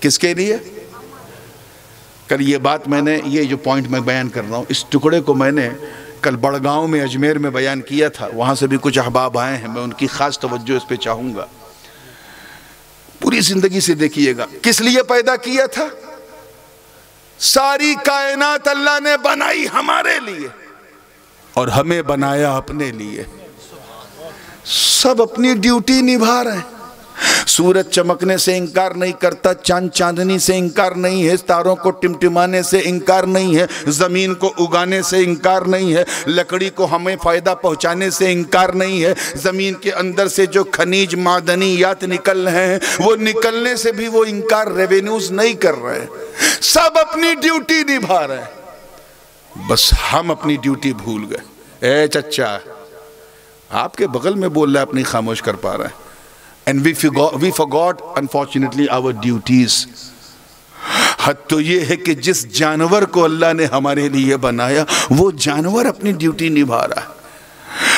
کس کے لیے؟ کل یہ بات میں نے، یہ جو پوائنٹ میں بیان کر رہا ہوں، اس ٹکڑے کو میں نے کل بڑگاؤں میں اجمیر میں بیان کیا تھا. وہاں سے بھی کچھ احباب آئے ہیں، میں ان کی خاص توجہ اس پہ چاہوں گا. پوری زندگی سے دیکھیے گا کس لیے پیدا کیا تھا. ساری کائنات اللہ نے بنائی ہمارے لیے اور ہمیں بنایا اپنے لیے. سب اپنی ڈیوٹی نبھا رہے ہیں. سورج چمکنے سے انکار نہیں کرتا، چاند چاندنی سے انکار نہیں ہے، ستاروں کو ٹمٹمانے سے انکار نہیں ہے، زمین کو اگانے سے انکار نہیں ہے، لکڑی کو ہمیں فائدہ پہنچانے سے انکار نہیں ہے. زمین کے اندر سے جو خنیج معدنیات نکل رہے ہیں وہ نکلنے سے بھی وہ انکار ریونیوز نہیں کر رہے ہیں. سب اپنی ڈیوٹی نبھا رہے ہیں، بس ہم اپنی ڈیوٹی بھول گئے. اے چچا آپ کے بغل میں بول رہا ہے، اپنی خاموش کر پا رہا ہے. And we forgot unfortunately our duties. حد تو یہ ہے کہ جس جانور کو اللہ نے ہمارے لیے بنایا وہ جانور اپنی ڈیوٹی نبھا رہا ہے.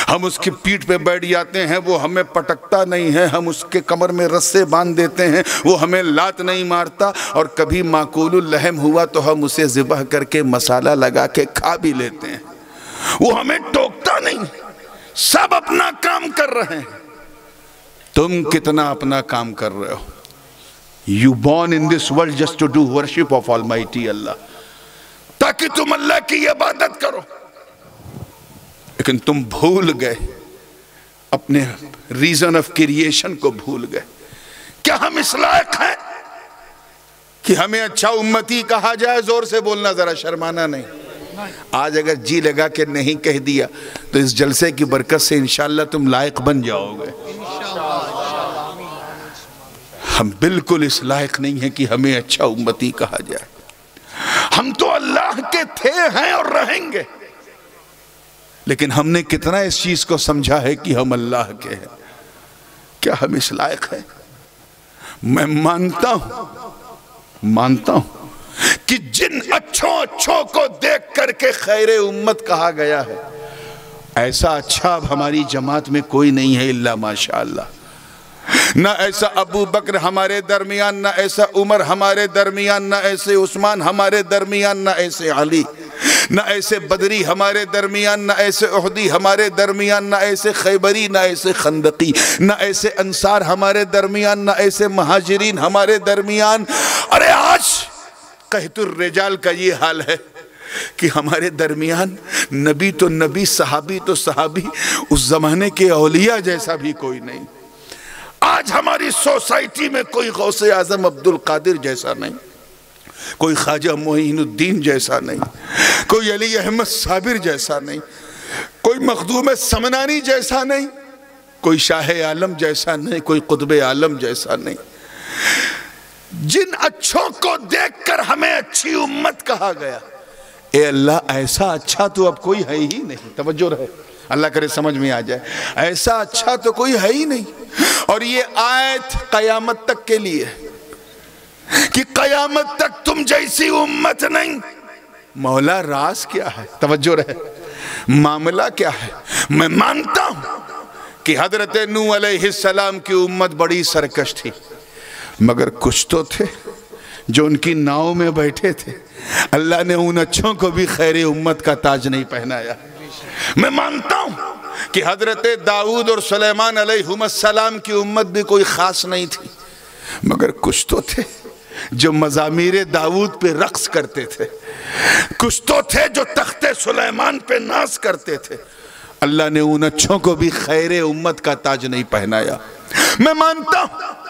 ہم اس کی پیٹھ پہ بیٹھ جاتے ہیں، وہ ہمیں پٹکتا نہیں ہے. ہم اس کے کمر میں رسے باندھ دیتے ہیں، وہ ہمیں لات نہیں مارتا. اور کبھی معقول اللحم ہوا تو ہم اسے ذبح کر کے مسالہ لگا کے کھا بھی لیتے ہیں. وہ ہمیں ٹوکتا نہیں. سب اپنا کام کر رہے ہیں. تم کتنا اپنا کام کر رہے ہو؟ You born in this world just to do worship of Almighty Allah, تاکہ تم اللہ کی عبادت کرو. لیکن تم بھول گئے اپنے ریزن آف کریشن کو بھول گئے. کیا ہم اس لائق ہیں کہ ہمیں اچھا امتی کہا جائے؟ زور سے بولنا، ذرا شرمانا نہیں. آج اگر جی لگا کہ نہیں کہہ دیا تو اس جلسے کی برکت سے انشاءاللہ تم لائق بن جاؤ گے. ہم بالکل اس لائق نہیں ہیں کہ ہمیں اچھا امتی کہا جائے. ہم تو اللہ کے تھے، ہیں اور رہیں گے. لیکن ہم نے کتنا اس چیز کو سمجھا ہے کہ ہم اللہ کے ہیں؟ کیا ہم اس لائق ہیں؟ میں مانتا ہوں کہ جن اچھوں کو دیکھ کر کے خیر امت کہا گیا ہے، ایسا اچھا اب ہماری جماعت میں کوئی نہیں ہے الا ماشاءاللہ. نہ ایسا ابو بکر ہمارے درمیان، نہ ایسا عمر ہمارے درمیان، نہ ایسے عثمان ہمارے درمیان، نہ ایسے علی، نہ ایسے بدری ہمارے درمیان، نہ ایسے احدی ہمارے درمیان، نہ ایسے خیبری، نہ ایسے خندقی، نہ ایسے انصار ہمارے درمیان، نہ ایسے مہاجرین ہمارے درمیان. ارے آج قحط الرجال کا یہ حال ہے کہ ہمارے درمیان نبی تو نبی، صحابی تو صحابی، اس زمانے کے اولیاء جیسا بھی کوئی نہیں. آج ہماری سوسائٹی میں کوئی غوث اعظم عبد القادر جیسا نہیں، کوئی خواجہ معین الدین جیسا نہیں، کوئی علی احمد صابر جیسا نہیں، کوئی مخدوم سمنانی جیسا نہیں، کوئی شاہ عالم جیسا نہیں، کوئی قطب عالم جیسا نہیں. جن اچھوں کو دیکھ کر ہمیں اچھی امت کہا گیا، اے اللہ ایسا اچھا تو اب کوئی ہے ہی نہیں. توجہ رہے، اللہ کرے سمجھ میں آ جائے. ایسا اچھا تو کوئی ہے ہی نہیں. اور یہ آیت قیامت تک کے لیے کہ قیامت تک تم جیسی امت نہیں. مولا راز کیا ہے؟ توجہ رہے، معاملہ کیا ہے؟ میں مانتا ہوں کہ حضرت نوح علیہ السلام کی امت بڑی سرکش تھی، مگر کچھ تو تھے جو ان کی ناؤں میں بیٹھے تھے. اللہ نے ان اچھوں کو بھی خیر امت کا تاج نہیں پہنایا. میں مانتا ہوں کہ حضرت داؤد اور سلیمان علیہ السلام کی امت بھی کوئی خاص نہیں تھی، مگر کچھ تو تھے جو مزامیر داؤد پہ رقص کرتے تھے، کچھ تو تھے جو تخت سلیمان پہ ناز کرتے تھے. اللہ نے ان اچھوں کو بھی خیر امت کا تاج نہیں پہنایا. میں مانتا ہوں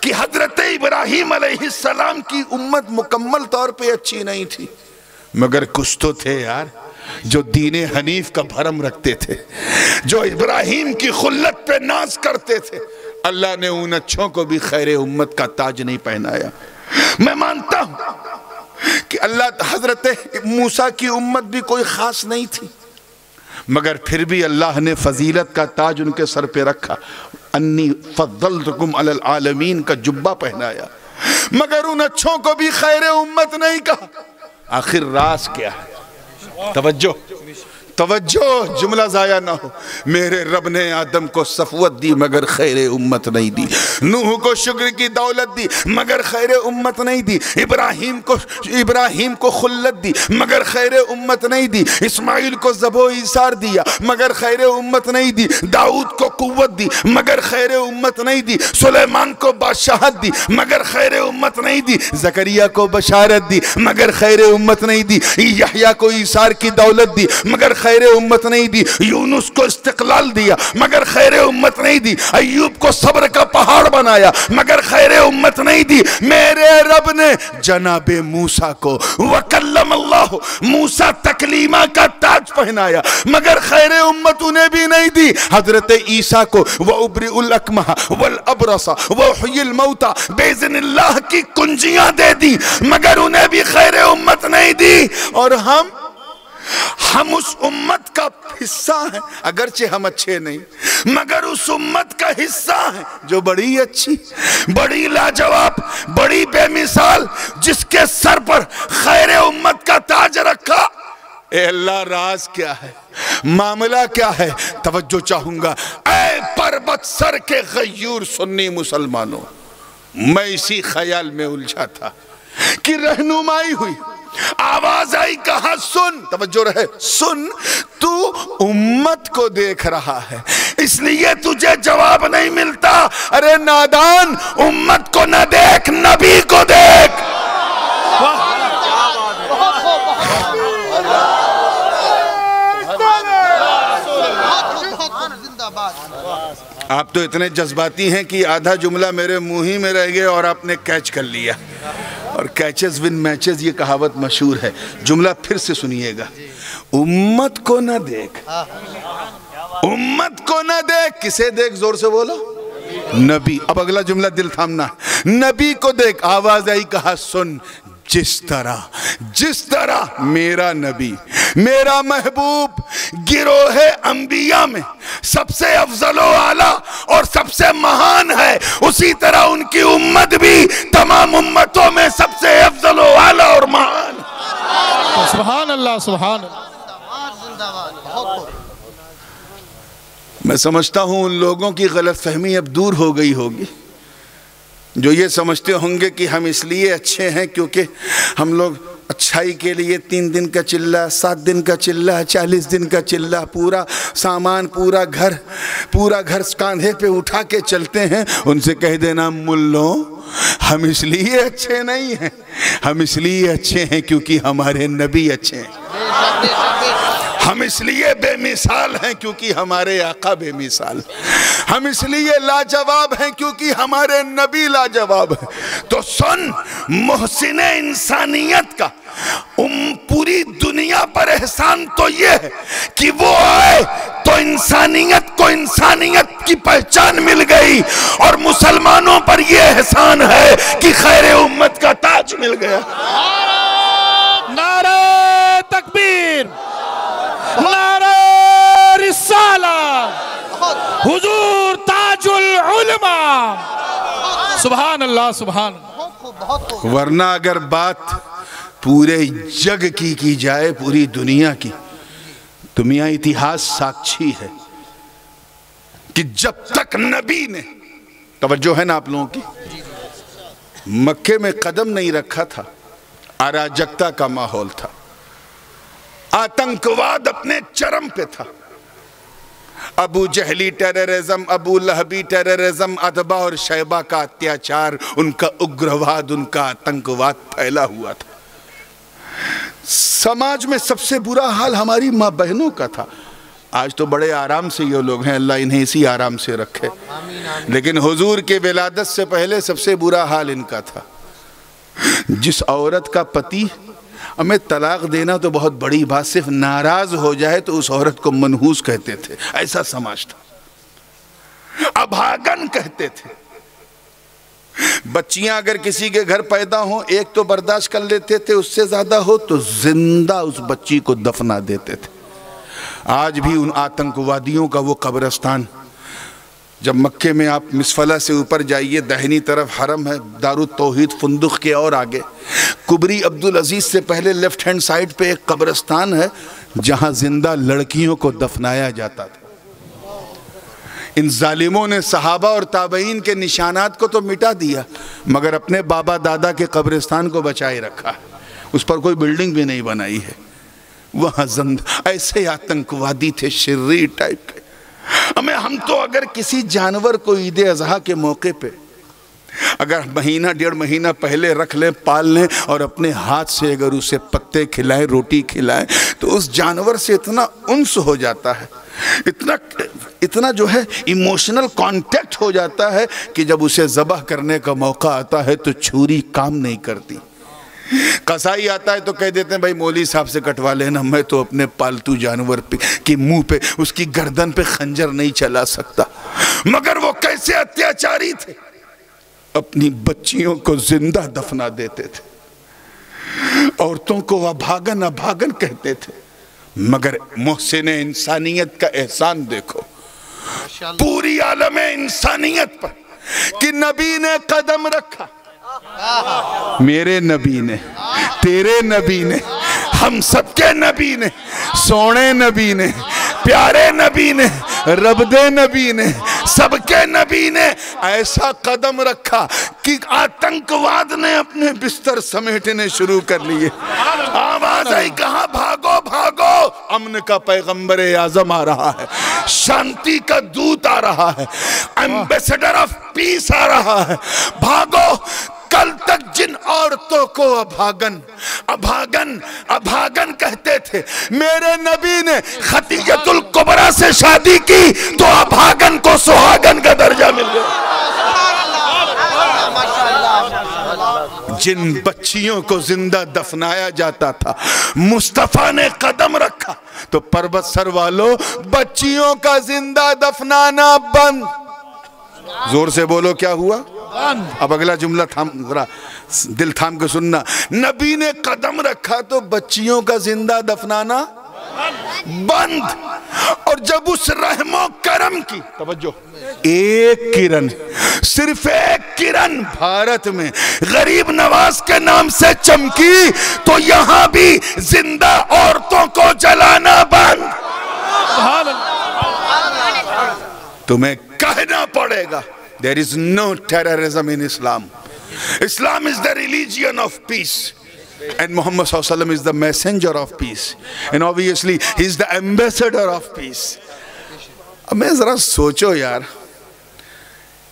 کہ حضرت ابراہیم علیہ السلام کی امت مکمل طور پہ اچھی نہیں تھی، مگر کچھ تو تھے یار جو دین حنیف کا بھرم رکھتے تھے، جو ابراہیم کی خلت پہ ناز کرتے تھے. اللہ نے ان اچھوں کو بھی خیر امت کا تاج نہیں پہنایا. میں مانتا ہوں کہ اللہ حضرت موسیٰ کی امت بھی کوئی خاص نہیں تھی، مگر پھر بھی اللہ نے فضیلت کا تاج ان کے سر پہ رکھا. انی فضلتکم علی العالمین کا جبہ پہنایا، مگر ان اچھوں کو بھی خیر امت نہیں کہا. آخر راز کیا ہے؟ توجہ، توجہ، جملہ ضائع نہ ہو. میرے رب نے آدم کو صفوت دی مگر خیر امت نہیں دی. نوح کو شکر کی دولت دی مگر خیر امت نہیں دی. ابراہیم کو خلت دی مگر خیر امت نہیں دی. اسماعیل کو ذبح و ایثار دیا مگر خیر امت نہیں دی. داؤد کو قوت دی مگر خیر امت نہیں دی. سلیمان کو بادشاہت دی مگر خیر امت نہیں دی. زکریا کو بشارت دی مگر خیر امت نہیں دی. یحییٰ کو ایثار کی دولت دی مگر خیر امت نہیں دی. یونس کو استقلال دیا مگر خیر امت نہیں دی. ایوب کو صبر کا پہاڑ بنایا مگر خیر امت نہیں دی. میرے رب نے جناب موسیٰ کو وکلم اللہ موسیٰ تکلیمہ کا تاج پہنایا مگر خیر امت انہیں بھی نہیں دی. حضرت عیسیٰ کو وَأُبْرِئُ الْأَكْمَحَ وَالْأَبْرَصَ وَأُحْيِي الْمَوْتَى بِإِذْنِ اللہ کی کنجیاں دے دی مگر انہیں بھی خیر امت نہیں دی. اور ہم اس امت کا حصہ ہیں، اگرچہ ہم اچھے نہیں مگر اس امت کا حصہ ہیں جو بڑی اچھی، بڑی لاجواب، بڑی بے مثال، جس کے سر پر خیر امت کا تاج رکھا. اے اللہ، راز کیا ہے؟ معاملہ کیا ہے؟ توجہ چاہوں گا. اے پربت سر کے غیور سنی مسلمانوں، میں اسی خیال میں الجھا تھا کہ رہنمائی ہوئی، آواز آئی، کہا سن، توجہ رہے، سن، تو امت کو دیکھ رہا ہے اس لیے تجھے جواب نہیں ملتا. ارے نادان، امت کو نہ دیکھ، نبی کو دیکھ. آپ تو اتنے جذباتی ہیں کہ آدھا جملہ میرے منہ ہی میں رہ گئے اور آپ نے کیچ کر لیا. اور کیچز ون میچز، یہ کہاوت مشہور ہے. جملہ پھر سے سنیے گا. امت کو نہ دیکھ، امت کو نہ دیکھ. کسے دیکھ؟ زور سے بولو. نبی. اب اگلا جملہ دل تھامنا. نبی کو دیکھ. آواز آئی، کہا سن. جس طرح میرا نبی، میرا محبوب گروہ انبیاء میں سب سے افضل و اعلیٰ اور سب سے مہان ہے، اسی طرح ان کی امت بھی تمام امتوں میں سب سے افضل و اعلیٰ اور مہان.
سبحان اللہ، سبحان اللہ.
میں سمجھتا ہوں ان لوگوں کی غلط فہمی اب دور ہو گئی ہوگی جو یہ سمجھتے ہوں گے کہ ہم اس لیے اچھے ہیں کیونکہ ہم لوگ اچھائی کے لیے 3 دن کا چلہ، 7 دن کا چلہ، 40 دن کا چلہ، پورا سامان، پورا گھر کاندھے پہ اٹھا کے چلتے ہیں. ان سے کہہ دینا، ملوں، ہم اس لیے اچھے نہیں ہیں، ہم اس لیے اچھے ہیں کیونکہ ہمارے نبی اچھے ہیں. ہم اس لیے بے مثال ہیں کیونکہ ہمارے آقا بے مثال. ہم اس لیے لاجواب ہیں کیونکہ ہمارے نبی لاجواب ہیں. تو سن، محسن انسانیت کا پوری دنیا پر احسان تو یہ ہے کہ وہ آئے تو انسانیت کو انسانیت کی پہچان مل گئی، اور مسلمانوں پر یہ احسان ہے کہ خیر امت کا تاج مل گیا.
نعرہ تکبیر، نعرہ رسالت، حضور تاج العلماء. سبحان اللہ، سبحان اللہ.
ورنہ اگر بات پورے جگ کی جائے، پوری دنیا کی، تو میاں اتہاس ساکشی ہے کہ جب تک نبی نے، توجہ ہے نا آپ لوگوں کی، مکے میں قدم نہیں رکھا تھا، اراجکتا کا ماحول تھا، آتنکواد اپنے چرم پہ تھا. ابو جہلی ٹیررزم، ابو لہبی ٹیررزم، ادبا اور شیبہ کا اتیاچار، ان کا اگرواد، ان کا آتنکواد پھیلا ہوا تھا. سماج میں سب سے برا حال ہماری ماں بہنوں کا تھا. آج تو بڑے آرام سے یہ لوگ ہیں، اللہ انہیں اسی آرام سے رکھے. لیکن حضور کے ولادت سے پہلے سب سے برا حال ان کا تھا. جس عورت کا پتی، ہمیں طلاق دینا تو بہت بڑی بات، صرف ناراض ہو جائے تو اس عورت کو منحوس کہتے تھے. ایسا سماج تھا. ابھاگن کہتے تھے. بچیاں اگر کسی کے گھر پیدا ہوں، ایک تو برداشت کر لیتے تھے، اس سے زیادہ ہو تو زندہ اس بچی کو دفنا دیتے تھے. آج بھی ان آتنکوادیوں کا وہ قبرستان جب مکے میں آپ مسفلہ سے اوپر جائیے، دہنی طرف حرم ہے، دارالتوحید فندق کے اور آگے کبری عبدالعزیز سے پہلے لیفٹ ہینڈ سائڈ پہ ایک قبرستان ہے جہاں زندہ لڑکیوں کو دفنایا جاتا تھا۔ ان ظالموں نے صحابہ اور تابعین کے نشانات کو تو مٹا دیا، مگر اپنے بابا دادا کے قبرستان کو بچائے رکھا ہے۔ اس پر کوئی بلڈنگ بھی نہیں بنائی ہے۔ وہاں ایسے آتنکوادی تھے، شریر ٹائپ کے۔ ہم تو اگر کسی جانور کو عید اضحیٰ کے موقع پہ اگر مہینہ ڈیڑھ مہینہ پہلے رکھ لیں، پال لیں، اور اپنے ہاتھ سے اگر اسے پتے کھلائیں، روٹی کھلائیں، تو اس جانور سے اتنا انس ہو جاتا ہے، اتنا جو ہے ایموشنل کانٹیکٹ ہو جاتا ہے کہ جب اسے ذبح کرنے کا موقع آتا ہے تو چھری کام نہیں کرتی۔ قصائی آتا ہے تو کہہ دیتے ہیں بھائی مولوی صاحب سے کٹوا لینا، میں تو اپنے پالتو جانور کے منہ پہ، اس کی گردن پہ خنجر نہیں چلا سکتا۔ مگر وہ کیسے اتیاچاری تھے، اپنی بچیوں کو زندہ دفنا دیتے تھے، عورتوں کو ابھاگن ابھاگن کہتے تھے۔ مگر محسن انسانیت کا احسان دیکھو پوری عالم انسانیت پر کہ نبی نے قدم رکھا، میرے نبی نے، تیرے نبی نے، ہم سب کے نبی نے، سونے نبی نے، پیارے نبی نے، رب دے نبی نے، سب کے نبی نے ایسا قدم رکھا کہ آتنکواد نے اپنے بستر سمیٹنے شروع کر لیے۔ آواز آئی کہاں بھاگو بھاگو، امن کا پیغمبر اعظم آ رہا ہے، شانتی کا دودت آ رہا ہے، ایمبیسڈر آف پیس آ رہا ہے، بھاگو۔ کل تک جن عورتوں کو ابھاگن ابھاگن ابھاگن کہتے تھے، میرے نبی نے خدیجہ الکبریٰ سے شادی کی تو ابھاگن کو سہاگن کا درجہ مل گیا۔ جن بچیوں کو زندہ دفنایا جاتا تھا، مصطفیٰ نے قدم رکھا تو پربت سر والوں بچیوں کا زندہ دفنانا بند۔ زور سے بولو کیا ہوا؟ اب اگلا جملہ ذرا دل تھام کے سننا، نبی نے قدم رکھا تو بچیوں کا زندہ دفنانا بند۔ اور جب اس رحم و کرم کی توجہ، ایک کرن، صرف ایک کرن بھارت میں غریب نواز کے نام سے چمکی تو یہاں بھی زندہ عورتوں کو جلانا بند۔ تمہیں کہنا پڑے گا there is no terrorism in Islam. Islam is the religion of peace. And Muhammad sallallahu alaihi wasallam is the messenger of peace. And obviously he is the ambassador of peace. اب میں ذرا سوچو یار،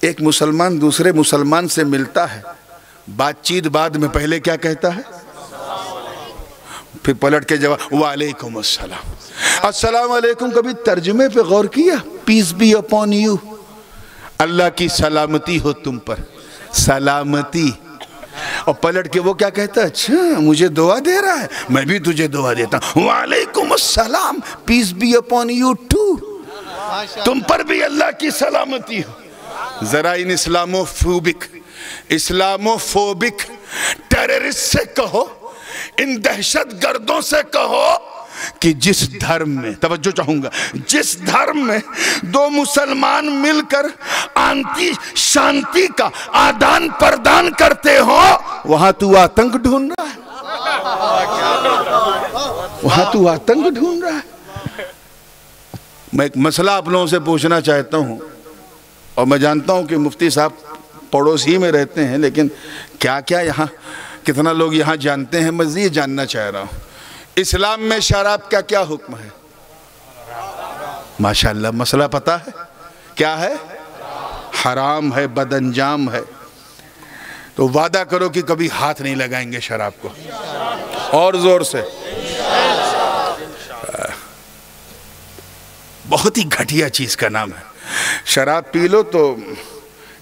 ایک مسلمان دوسرے مسلمان سے ملتا ہے، بات چیت بعد میں پہلے کیا کہتا ہے؟ پھر پلٹ کے جواب وعلیکم السلام۔ السلام علیکم کبھی ترجمے پہ غور کیا؟ پیس بی اپون یو، اللہ کی سلامتی ہو تم پر، سلامتی۔ اور پلٹ کے وہ کیا کہتا ہے؟ اچھا مجھے دعا دے رہا ہے، میں بھی تجھے دعا دیتا ہوں، وعلیکم السلام، peace be upon you too, تم پر بھی اللہ کی سلامتی ہو۔ ذرا ان اسلاموفوبک ٹیررسٹ سے کہو، ان دہشت گردوں سے کہو کہ جس دھرم میں، توجہ چاہوں گا، جس دھرم میں دو مسلمان مل کر شانتی کا آدان پردان کرتے ہو، وہاں تو آتنک ڈھونڈ رہا ہے، وہاں تو آتنک ڈھونڈ رہا ہے۔ میں ایک مسئلہ آپ لوگوں سے پوچھنا چاہتا ہوں، اور میں جانتا ہوں کہ مفتی صاحب پڑوس ہی میں رہتے ہیں، لیکن کیا یہاں کتنا لوگ یہاں جانتے ہیں، میں یہ جاننا چاہ رہا ہوں، اسلام میں شراب کا کیا حکم ہے؟ ماشاءاللہ مسئلہ پتا ہے کیا ہے؟ حرام ہے، بد انجام ہے۔ تو وعدہ کرو کہ کبھی ہاتھ نہیں لگائیں گے شراب کو، اور زور سے۔ بہت ہی گھٹیا چیز کا نام ہے۔ شراب پی لو تو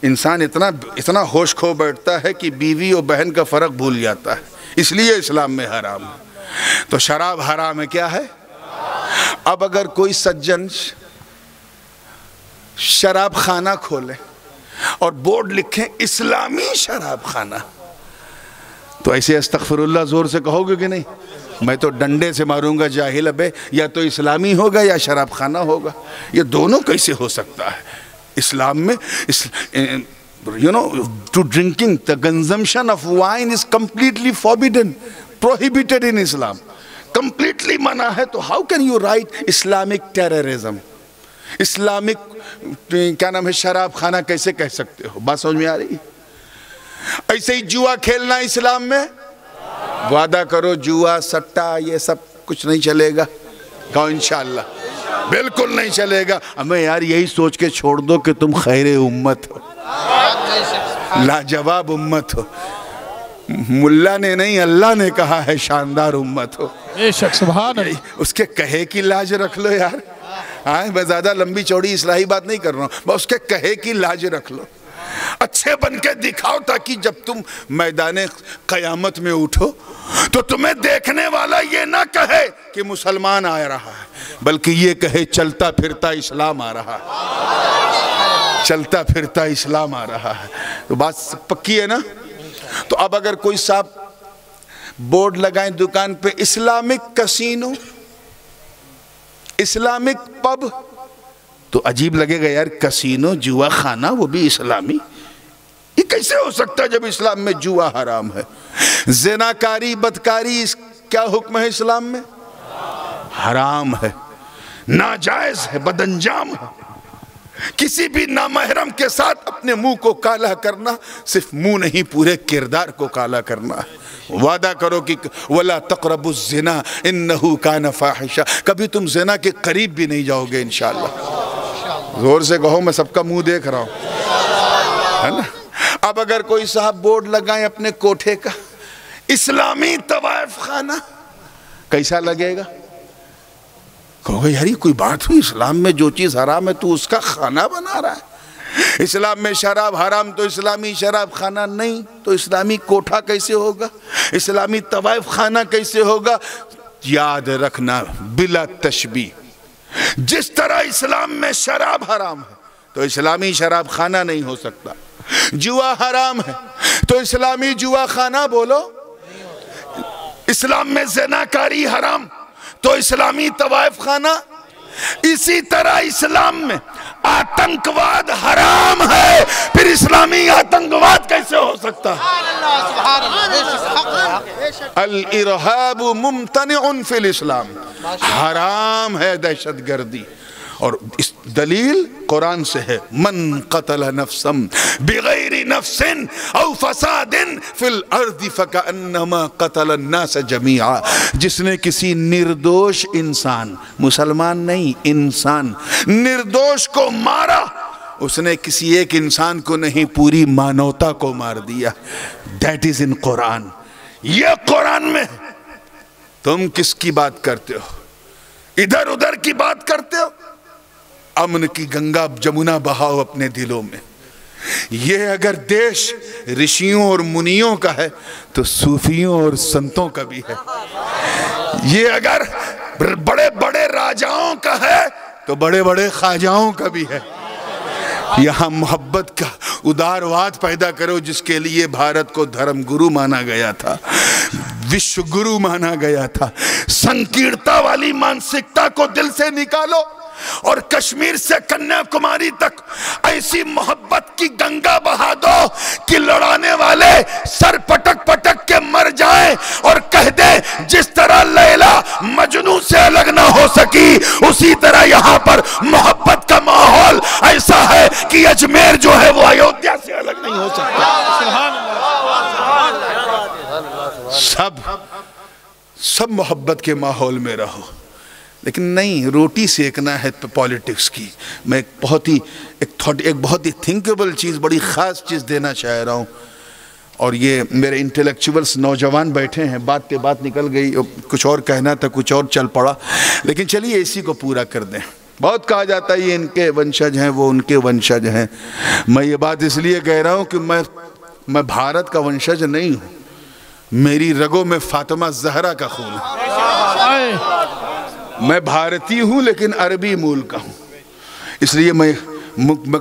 انسان اتنا ہوش کھو بیٹھتا ہے کہ بیوی اور بہن کا فرق بھول جاتا ہے، اس لیے اسلام میں حرام ہے۔ تو شراب حرام ہے، کیا ہے؟ اب اگر کوئی سجن شراب خانہ کھولے اور بورڈ لکھیں اسلامی شراب خانہ، تو ایسے استغفر اللہ زور سے کہو گے کہ نہیں؟ میں تو ڈنڈے سے ماروں گا جاہل ابے، یا تو اسلامی ہوگا یا شراب خانہ ہوگا، یہ دونوں کیسے ہو سکتا ہے؟ اسلام میں to drinking, the consumption of wine is completely forbidden, prohibited in Islam. Completely منع ہے. تو how can you write Islamic terrorism? Islamic کیا نام ہے شراب خانہ کیسے کہہ سکتے ہو؟ بات سمجھ میں آ رہی؟ ایسے ہی جوا کھیلنا اسلام میں وعدہ کرو جوا سٹا یہ سب کچھ نہیں چلے گا. کہو انشاءاللہ بالکل نہیں چلے گا. ہمیں یار یہی سوچ کے چھوڑ دو کہ تم خیر امت ہو, لاجواب امت ہو. ملا نے نہیں اللہ نے کہا ہے شاندار امت ہو.
بے شک سبحان اللہ.
اس کے کہے کی لاج رکھ لو یار. میں زیادہ لمبی چوڑی اصلاحی بات نہیں کر رہا ہوں, بس اس کے کہے کی لاج رکھ لو. اچھے بن کے دکھاؤ تاکہ جب تم میدان قیامت میں اٹھو تو تمہیں دیکھنے والا یہ نہ کہے کہ مسلمان آ رہا ہے, بلکہ یہ کہے چلتا پھرتا اسلام آ رہا ہے, چلتا پھرتا اسلام آ رہا ہے. تو بات پکی ہے نا. تو اب اگر کوئی صاحب بورڈ لگائیں دکان پہ اسلامک کسینو, اسلامک پب, تو عجیب لگے گا یار. کسینو جوا خانہ وہ بھی اسلامی, یہ کیسے ہو سکتا ہے جب اسلام میں جوا حرام ہے؟ زناکاری بدکاری کیا حکم ہے اسلام میں؟ حرام ہے, ناجائز ہے, بدانجام ہے. کسی بھی نامحرم کے ساتھ اپنے منہ کو کالا کرنا, صرف منہ نہیں پورے کردار کو کالا کرنا ہے. وعدہ کرو کہ وَلَا تَقْرَبُ الزِّنَا إِنَّهُ كَانَ فَاحِشًا, کبھی تم زنا کے قریب بھی نہیں جاؤ گے انشاءاللہ. زور سے کہو, میں سب کا منہ دیکھ رہا ہوں, ہے نا. اب اگر کوئی صاحب بورڈ لگائیں اپنے کوٹھے کا اسلامی طوائف خانہ, کیسا لگے گا؟ کہو گے یار یہ کوئی بات ہوئی؟ اسلام میں جو چیز حرام ہے تو اس کا خانہ بنا رہا ہے. اسلام میں شراب حرام تو اسلامی شراب خانہ نہیں, تو اسلامی کوٹھا کیسے ہوگا؟ اسلامی طوائف خانہ کیسے ہوگا؟ یاد رکھنا بلا تشبیہ, جس طرح اسلام میں شراب حرام ہے تو اسلامی شراب خانہ نہیں ہو سکتا. جوا حرام ہے تو اسلامی جوا خانہ بولو. اسلام میں زناکاری حرام تو اسلامی طوائف خانہ. اسی طرح اسلام میں آتنکواد حرام ہے, پھر اسلامی آتنکواد کیسے ہو سکتا ہے؟ الارہاب ممتنع فی الاسلام, حرام ہے دہشت گردی. اور اس دلیل قرآن سے ہے, من قتل نفسا بغیر نفس او فساد فی الارض فکأنما قتل الناس جمیعا. جس نے کسی نردوش انسان, مسلمان نہیں انسان, نردوش کو مارا, اس نے کسی ایک انسان کو نہیں پوری مانوتا کو مار دیا. دیٹ از ان قرآن. یہ قرآن میں. تم کس کی بات کرتے ہو؟ ادھر ادھر کی بات کرتے ہو. امن کی گنگا جمنا بہاؤ اپنے دلوں میں. یہ اگر دیش رشیوں اور منیوں کا ہے تو صوفیوں اور سنتوں کا بھی ہے. یہ اگر بڑے بڑے راجاؤں کا ہے تو بڑے بڑے خواجاؤں کا بھی ہے. یہاں محبت کا ادارواد پیدا کرو, جس کے لیے بھارت کو دھرم گرو مانا گیا تھا, وشو گرو مانا گیا تھا. سنکیرتا والی مانسکتا کو دل سے نکالو, اور کشمیر سے کنیا کماری تک ایسی محبت کی گنگا بہا دو کہ لڑانے والے سر پٹک پٹک کے مر جائیں, اور کہہ دے جس طرح لیلا مجنوں سے الگ نہ ہو سکی, اسی طرح یہاں پر محبت کا ماحول ایسا ہے کہ اجمیر جو ہے وہ ایودھیا سے الگ نہیں ہو سکتا. سب محبت کے ماحول میں رہو. لیکن نہیں, روٹی سیکنا ہے پالیٹکس کی. میں ایک بہت ہی تھنکیبل چیز, بڑی خاص چیز دینا چاہ رہا ہوں. اور یہ میرے انٹلیکچولز نوجوان بیٹھے ہیں, بات پہ بات نکل گئی, کچھ اور کہنا تھا کچھ اور چل پڑا, لیکن چلیے اسی کو پورا کر دیں. بہت کہا جاتا ہے یہ ان کے ونشج ہیں, وہ ان کے ونشج ہیں. میں یہ بات اس لیے کہہ رہا ہوں کہ میں بھارت کا ونشج نہیں ہوں. میری رگوں میں فاطمہ زہرا کا خون ہے. میں بھارتی ہوں لیکن عربی مول کا ہوں, اس لیے میں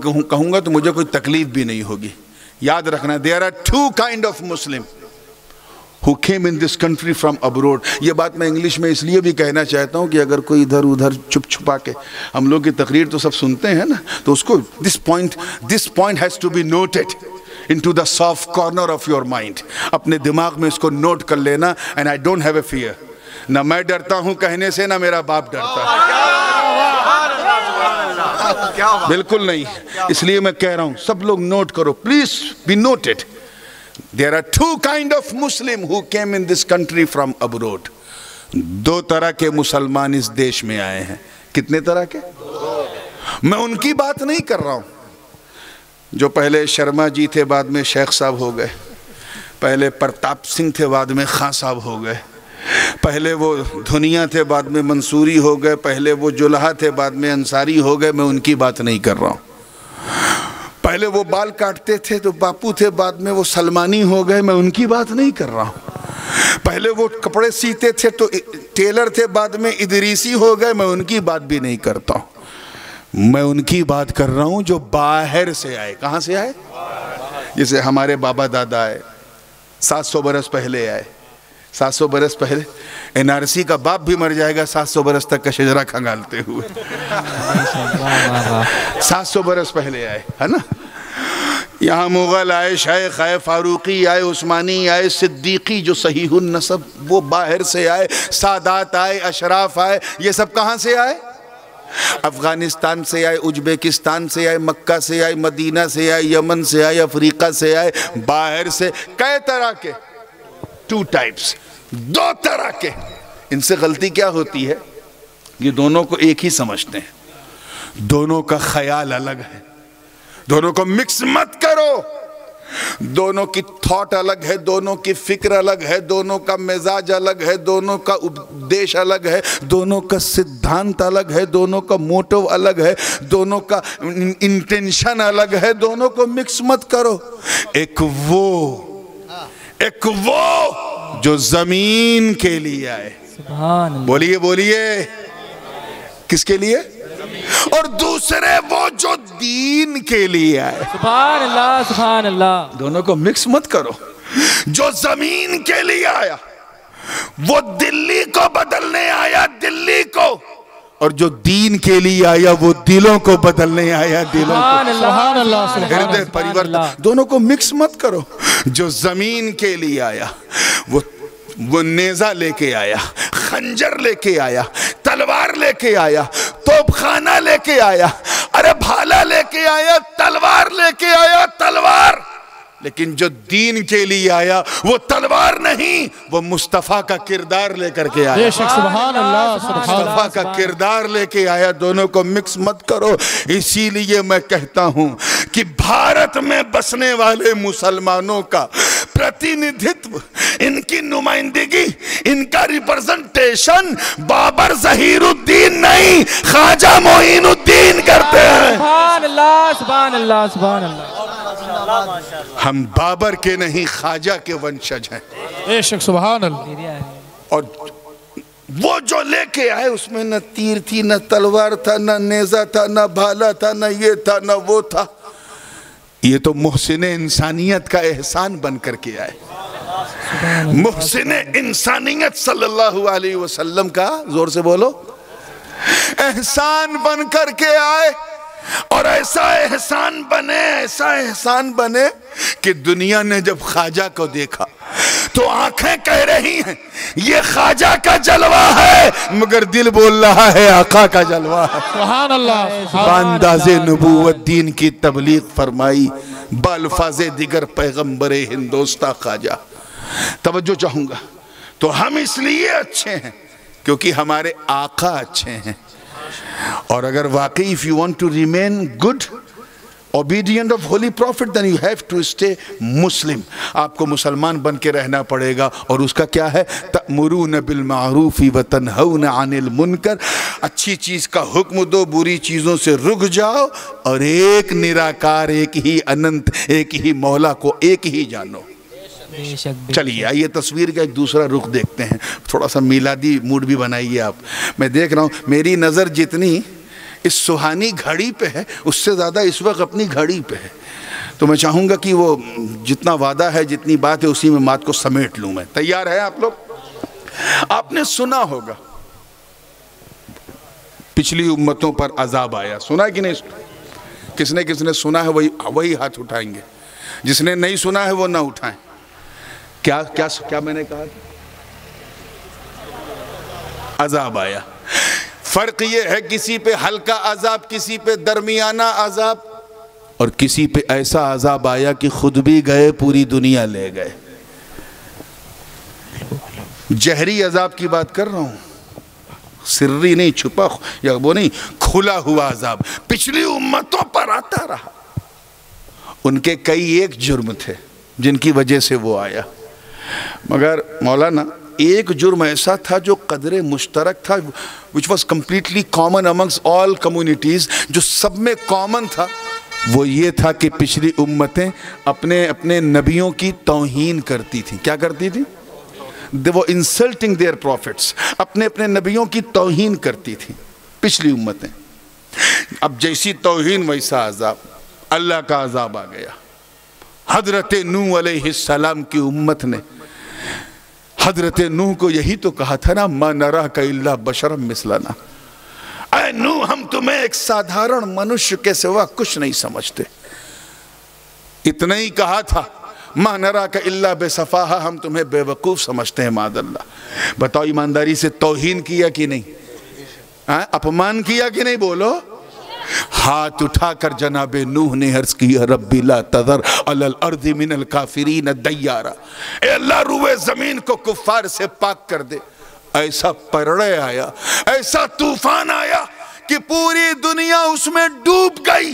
کہوں گا تو مجھے کوئی تکلیف بھی نہیں ہوگی. یاد رکھنا, there are two kind of Muslim. who came in this country from abroad. یہ بات میں انگلش میں اس لیے بھی کہنا چاہتا ہوں کہ اگر کوئی ادھر ادھر چھپ چھپا کے ہم لوگ کی تقریر تو سب سنتے ہیں نا, تو اس کو this point has to be noted into the soft corner of your mind. اپنے دماغ میں اس کو نوٹ کر لینا. and I don't have a fear. نہ میں ڈرتا ہوں کہنے سے, نہ میرا باپ ڈرتا ہے, بالکل نہیں. اس لیے میں کہہ رہا ہوں سب لوگ نوٹ کرو, please be noted. There are two kind of Muslim who came in this country from abroad. دو طرح کے مسلمان اس دیش میں آئے ہیں. کتنے طرح کے؟ میں ان کی بات نہیں کر رہا ہوں جو پہلے شرما جی تھے بعد میں شیخ صاحب ہو گئے, پہلے پرتاپ سنگھ تھے بعد میں خان صاحب ہو گئے, پہلے وہ دھنیا تھے بعد میں منصوری ہو گئے, پہلے وہ جلہا تھے بعد میں انصاری ہو گئے. میں ان کی بات نہیں کر رہا ہوں. پہلے وہ بال کاٹتے تھے تو باپو تھے بعد میں وہ سلمانی ہو گئے. میں ان کی بات نہیں کر رہا ہوں. پہلے وہ کپڑے سیتے تھے تو ٹیلر تھے بعد میں ادریسی ہو گئے. میں ان کی بات بھی نہیں کرتا ہوں. میں ان کی بات کر رہا ہوں جو باہر سے آئے. کہاں سے آئے؟ جیسے ہمارے بابا دادا آئے, 700 برس پہلے آئے. 700 برس پہلے NRC کا باپ بھی مر جائے گا 700 برس تک کا شجرہ کھنگالتے ہوئے. 700 برس پہلے آئے, ہے نا. یہاں مغل آئے, شیخ آئے, فاروقی آئے, عثمانی آئے, صدیقی جو صحیح النسب, وہ باہر سے آئے. سادات آئے, اشراف آئے. یہ سب کہاں سے آئے؟ افغانستان سے آئے, ازبیکستان سے آئے, مکہ سے آئے, مدینہ سے آئے, یمن سے آئے, افریقہ سے آئے. باہر سے کئے طرح کے؟ 2 types, 2 طرح کے. ان سے غلطی کیا ہوتی ہے؟ یہ دونوں کو ایک ہی سمجھتے ہیں. دونوں کا خیال الگ ہے. دونوں کو مکس مت کرو. دونوں کی تھاٹ الگ ہے, دونوں کی فکر الگ ہے, دونوں کا مزاج الگ ہے, دونوں کا اپدیش الگ ہے, دونوں کا سدھانت الگ ہے, دونوں کا موٹو الگ ہے, دونوں کا انٹینشن الگ ہے. دونوں کو مکس مت کرو. ایک وہ جو زمین کے لیے آئے.
سبحان اللہ.
بولیے بولیے, کس کے لیے؟ اور دوسرے وہ جو دین کے لیے آئے.
سبحان اللہ سبحان اللہ.
دونوں کو مکس مت کرو. جو زمین کے لیے آیا وہ دلی کو بدلنے آیا, دلی کو. اور جو دین کے لیے آیا وہ دلوں کو بدلنے آیا, دلوں کو.
سبحان اللہ.
ہردے پریورتن. دونوں کو مکس مت کرو. جو زمین کے لیے آیا وہ نیزہ لے کے آیا, خنجر لے کے آیا, تلوار لے کے آیا, توپ خانہ لے کے آیا, ارے بھالا لے کے آیا, تلوار لے کے آیا, تلوار. لیکن جو دین کے لیے آیا وہ تلوار نہیں, وہ مصطفیٰ کا کردار لے کر کے آیا.
سبحان اللہ.
مصطفیٰ کا کردار لے کے آیا. دونوں کو مکس مت کرو. اسی لیے میں کہتا ہوں کہ بھارت میں بسنے والے مسلمانوں کا پرتیندھتو, ان کی نمائندگی, ان کا ریپرزنٹیشن بابر ظہیر الدین نہیں, خواجہ معین الدین کرتے ہیں.
سبحان اللہ سبحان اللہ سبحان اللہ.
ہم بابر کے نہیں خواجہ کے ونشج ہیں.
بے شک سبحان اللہ.
اور وہ جو لے کے آئے اس میں نہ تیر تھی, نہ تلوار تھا, نہ نیزہ تھا, نہ بھالا تھا, نہ یہ تھا, نہ وہ تھا. یہ تو محسن انسانیت کا احسان بن کر کے آئے. محسن انسانیت صلی اللہ علیہ وسلم کا, زور سے بولو, احسان بن کر کے آئے. اور ایسا احسان بنے کہ دنیا نے جب خواجہ کو دیکھا تو آنکھیں کہہ رہی ہیں یہ خواجہ کا جلوہ ہے, مگر دل بول رہا ہے آقا کا جلوہ ہے.
سبحان اللہ.
بانداز نبوت دین کی تبلیغ فرمائی, بالفاظ دیگر پیغمبر ہندوستہ خواجہ. توجہ چاہوں گا. تو ہم اس لیے اچھے ہیں کیونکہ ہمارے آقا اچھے ہیں. اور اگر واقعی if you want to remain good, obedient of holy prophet, then you have to stay Muslim. آپ کو مسلمان بن کے رہنا پڑے گا. اور اس کا کیا ہے؟ تأمرون بالمعروف وتنہون عن المنکر. اچھی چیز کا حکم دو, بری چیزوں سے رک جاؤ, اور ایک نراکار, ایک ہی اننت, ایک ہی مولا کو ایک ہی جانو. چلیے آئیے تصویر کا ایک دوسرا رخ دیکھتے ہیں. تھوڑا سا میلادی موڈ بھی بنائیے آپ. میں دیکھ رہا ہوں میری نظر جتنی اس سہانی گھڑی پہ ہے اس سے زیادہ اس وقت اپنی گھڑی پہ ہے. تو میں چاہوں گا کہ وہ جتنا وعدہ ہے جتنی بات ہے اسی میں بات کو سمیٹ لوں میں. تیار ہے آپ لوگ؟ آپ نے سنا ہوگا پچھلی امتوں پر عذاب آیا. سنا کہ نہیں؟ کس نے سنا ہے وہی ہاتھ اٹھائیں گے. جس نے نہیں سنا ہے وہ نہ اٹھائیں. کیا میں نے کہا؟ عذاب آیا. فرق یہ ہے کسی پہ ہلکا عذاب، کسی پہ درمیانہ عذاب، اور کسی پہ ایسا عذاب آیا کہ خود بھی گئے پوری دنیا لے گئے. جہری عذاب کی بات کر رہا ہوں، سری نہیں، چھپا یا وہ نہیں، کھلا ہوا عذاب پچھلی امتوں پر آتا رہا. ان کے کئی ایک جرم تھے جن کی وجہ سے وہ آیا، مگر مولانا ایک جرم ایسا تھا جو قدر مشترک تھا، which was completely common amongst all communities، جو سب میں کامن تھا. وہ یہ تھا کہ پچھلی امتیں اپنے نبیوں کی توہین کرتی تھیں. کیا کرتی تھیں؟ They were insulting their prophets. اپنے نبیوں کی توہین کرتی تھیں پچھلی امتیں. اب جیسی توہین ویسا عذاب. اللہ کا عذاب آ گیا. حضرت نوح علیہ السلام کی امت نے حضرت نوح کو یہی تو کہا تھا نا، مَا نَرَاكَ إِلَّا بَشَرًا مِثْلَنَا. اے نوح، ہم تمہیں ایک سادھارن منشیہ کے سوا کچھ نہیں سمجھتے. اتنا ہی کہا تھا، مَا نَرَاكَ إِلَّا بِسَفَاهَا، ہم تمہیں بے وقوف سمجھتے ہیں معاذ اللہ. بتاؤ ایمانداری سے توہین کیا کہ نہیں؟ اپمان کیا کہ نہیں؟ بولو. ہاتھ اٹھا کر جناب نوح نے عرض کیا، ربی لا تذر علی الارض من الکافرین دیارا، اے اللہ روئے زمین کو کفار سے پاک کر دے. ایسا پرڑے آیا، ایسا طوفان آیا کہ پوری دنیا اس میں ڈوب گئی.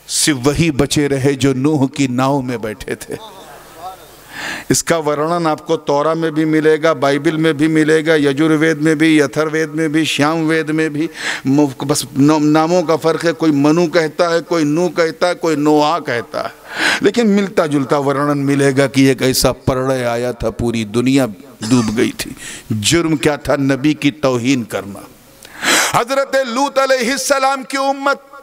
صرف وہی بچے رہے جو نوح کی ناؤ میں بیٹھے تھے. اس کا ورنن آپ کو تورا میں بھی ملے گا، بائبل میں بھی ملے گا، یجوروید میں بھی، یتھر وید میں بھی، شیام وید میں بھی. بس ناموں کا فرق ہے، کوئی منو کہتا ہے، کوئی نو کہتا ہے، کوئی نوحا کہتا ہے، لیکن ملتا جلتا ورنن ملے گا کہ ایک ایسا پرڑے آیا تھا پوری دنیا ڈوب گئی تھی. جرم کیا تھا؟ نبی کی توہین کرنا. حضرت لوط علیہ السلام کی امت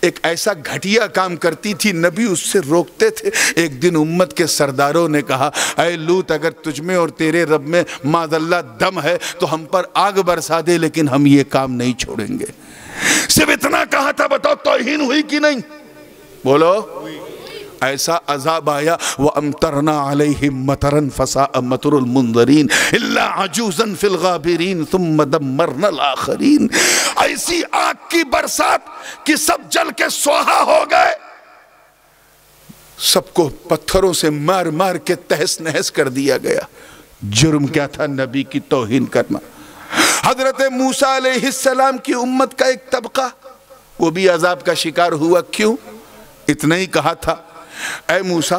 ایک ایسا گھٹیا کام کرتی تھی، نبی اس سے روکتے تھے. ایک دن امت کے سرداروں نے کہا، اے لوط، اگر تجھ میں اور تیرے رب میں معاذ اللہ دم ہے تو ہم پر آگ برسا دے، لیکن ہم یہ کام نہیں چھوڑیں گے. صرف اتنا کہا تھا. بتاؤ توہین ہوئی کہ نہیں؟ بولو. ایسا عذاب آیا، وَأَمْطَرْنَا عَلَيْهِمْ مَطَرًا فَسَاءَ مَطْرُ الْمُنذَرِينَ إِلَّا عَجُوزًا فِي الْغَابِرِينَ ثُمَّ دَمَّرْنَا الْآخَرِينَ. ایسی آگ کی برسات کہ سب جل کے سوہا ہو گئے. سب کو پتھروں سے مار مار کے تہس نہس کر دیا گیا. جرم کیا تھا؟ نبی کی توہین کرنا. حضرت موسیٰ علیہ السلام کی امت کا ایک طبقہ وہ بھی عذاب کا شکار ہوا. کیوں؟ اتنا ہی کہا تھا، اے موسیٰ،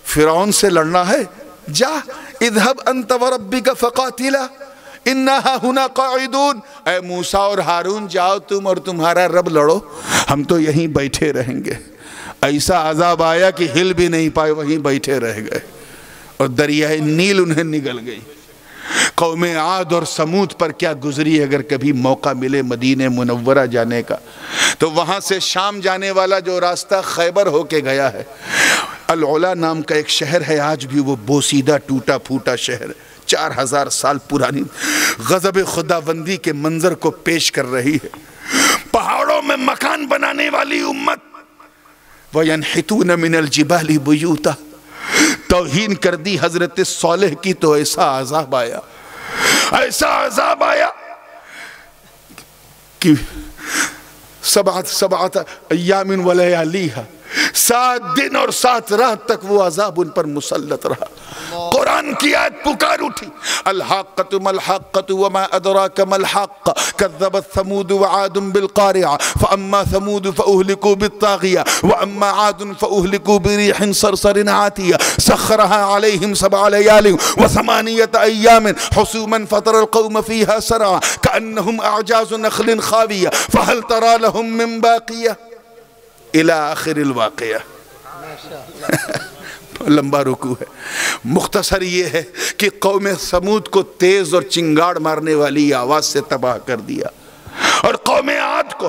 فرعون سے لڑنا ہے، جا اذهب انت وربک فقاتلا انا ہاہنا قاعدون. اے موسیٰ اور ہارون، جاؤ تم اور تمہارا رب لڑو، ہم تو یہیں بیٹھے رہیں گے. ایسا عذاب آیا کہ ہل بھی نہیں پائے، وہیں بیٹھے رہ گئے اور دریائے نیل انہیں نگل گئی. قوم عاد اور سمود پر کیا گزری. اگر کبھی موقع ملے مدینہ منورہ جانے کا تو وہاں سے شام جانے والا جو راستہ خیبر ہو کے گیا ہے، العلا نام کا ایک شہر ہے، آج بھی وہ بوسیدہ ٹوٹا پھوٹا شہر 4000 سال پرانی غضب خداوندی کے منظر کو پیش کر رہی ہے. پہاڑوں میں مکان بنانے والی امت. وَيَنْحِتُونَ مِنَ الْجِبَالِ بُيُوتًا. توہین کر دی حضرت صالح کی تو ایسا عذاب آیا، ایسا عذاب آیا کہ سبعت ایام ولیالیہا، 7 دن اور 7 رات تک وہ عذاب ان پر مسلط رہا. قرآن کی آیت پکار اٹھی، الحاقۃ ملحقۃ وما ادراک ملحق، کذبت ثمود وعاد بالقارعہ فاما ثمود فاہلکوا بالطاغیہ واما عاد فاہلکوا بریح صرصر عاتیہ سخرها علیہم 7 لیال و8 ایام حسوما فترى القوم فیہا سرعا کأنہم اعجاز نخل خاویہ فہل ترى لهم من باقیہ الى آخر الواقعہ. لمبا رکوع ہے. مختصر یہ ہے کہ قوم سمود کو تیز اور چنگاڑ مارنے والی آواز سے تباہ کر دیا، اور قوم عاد کو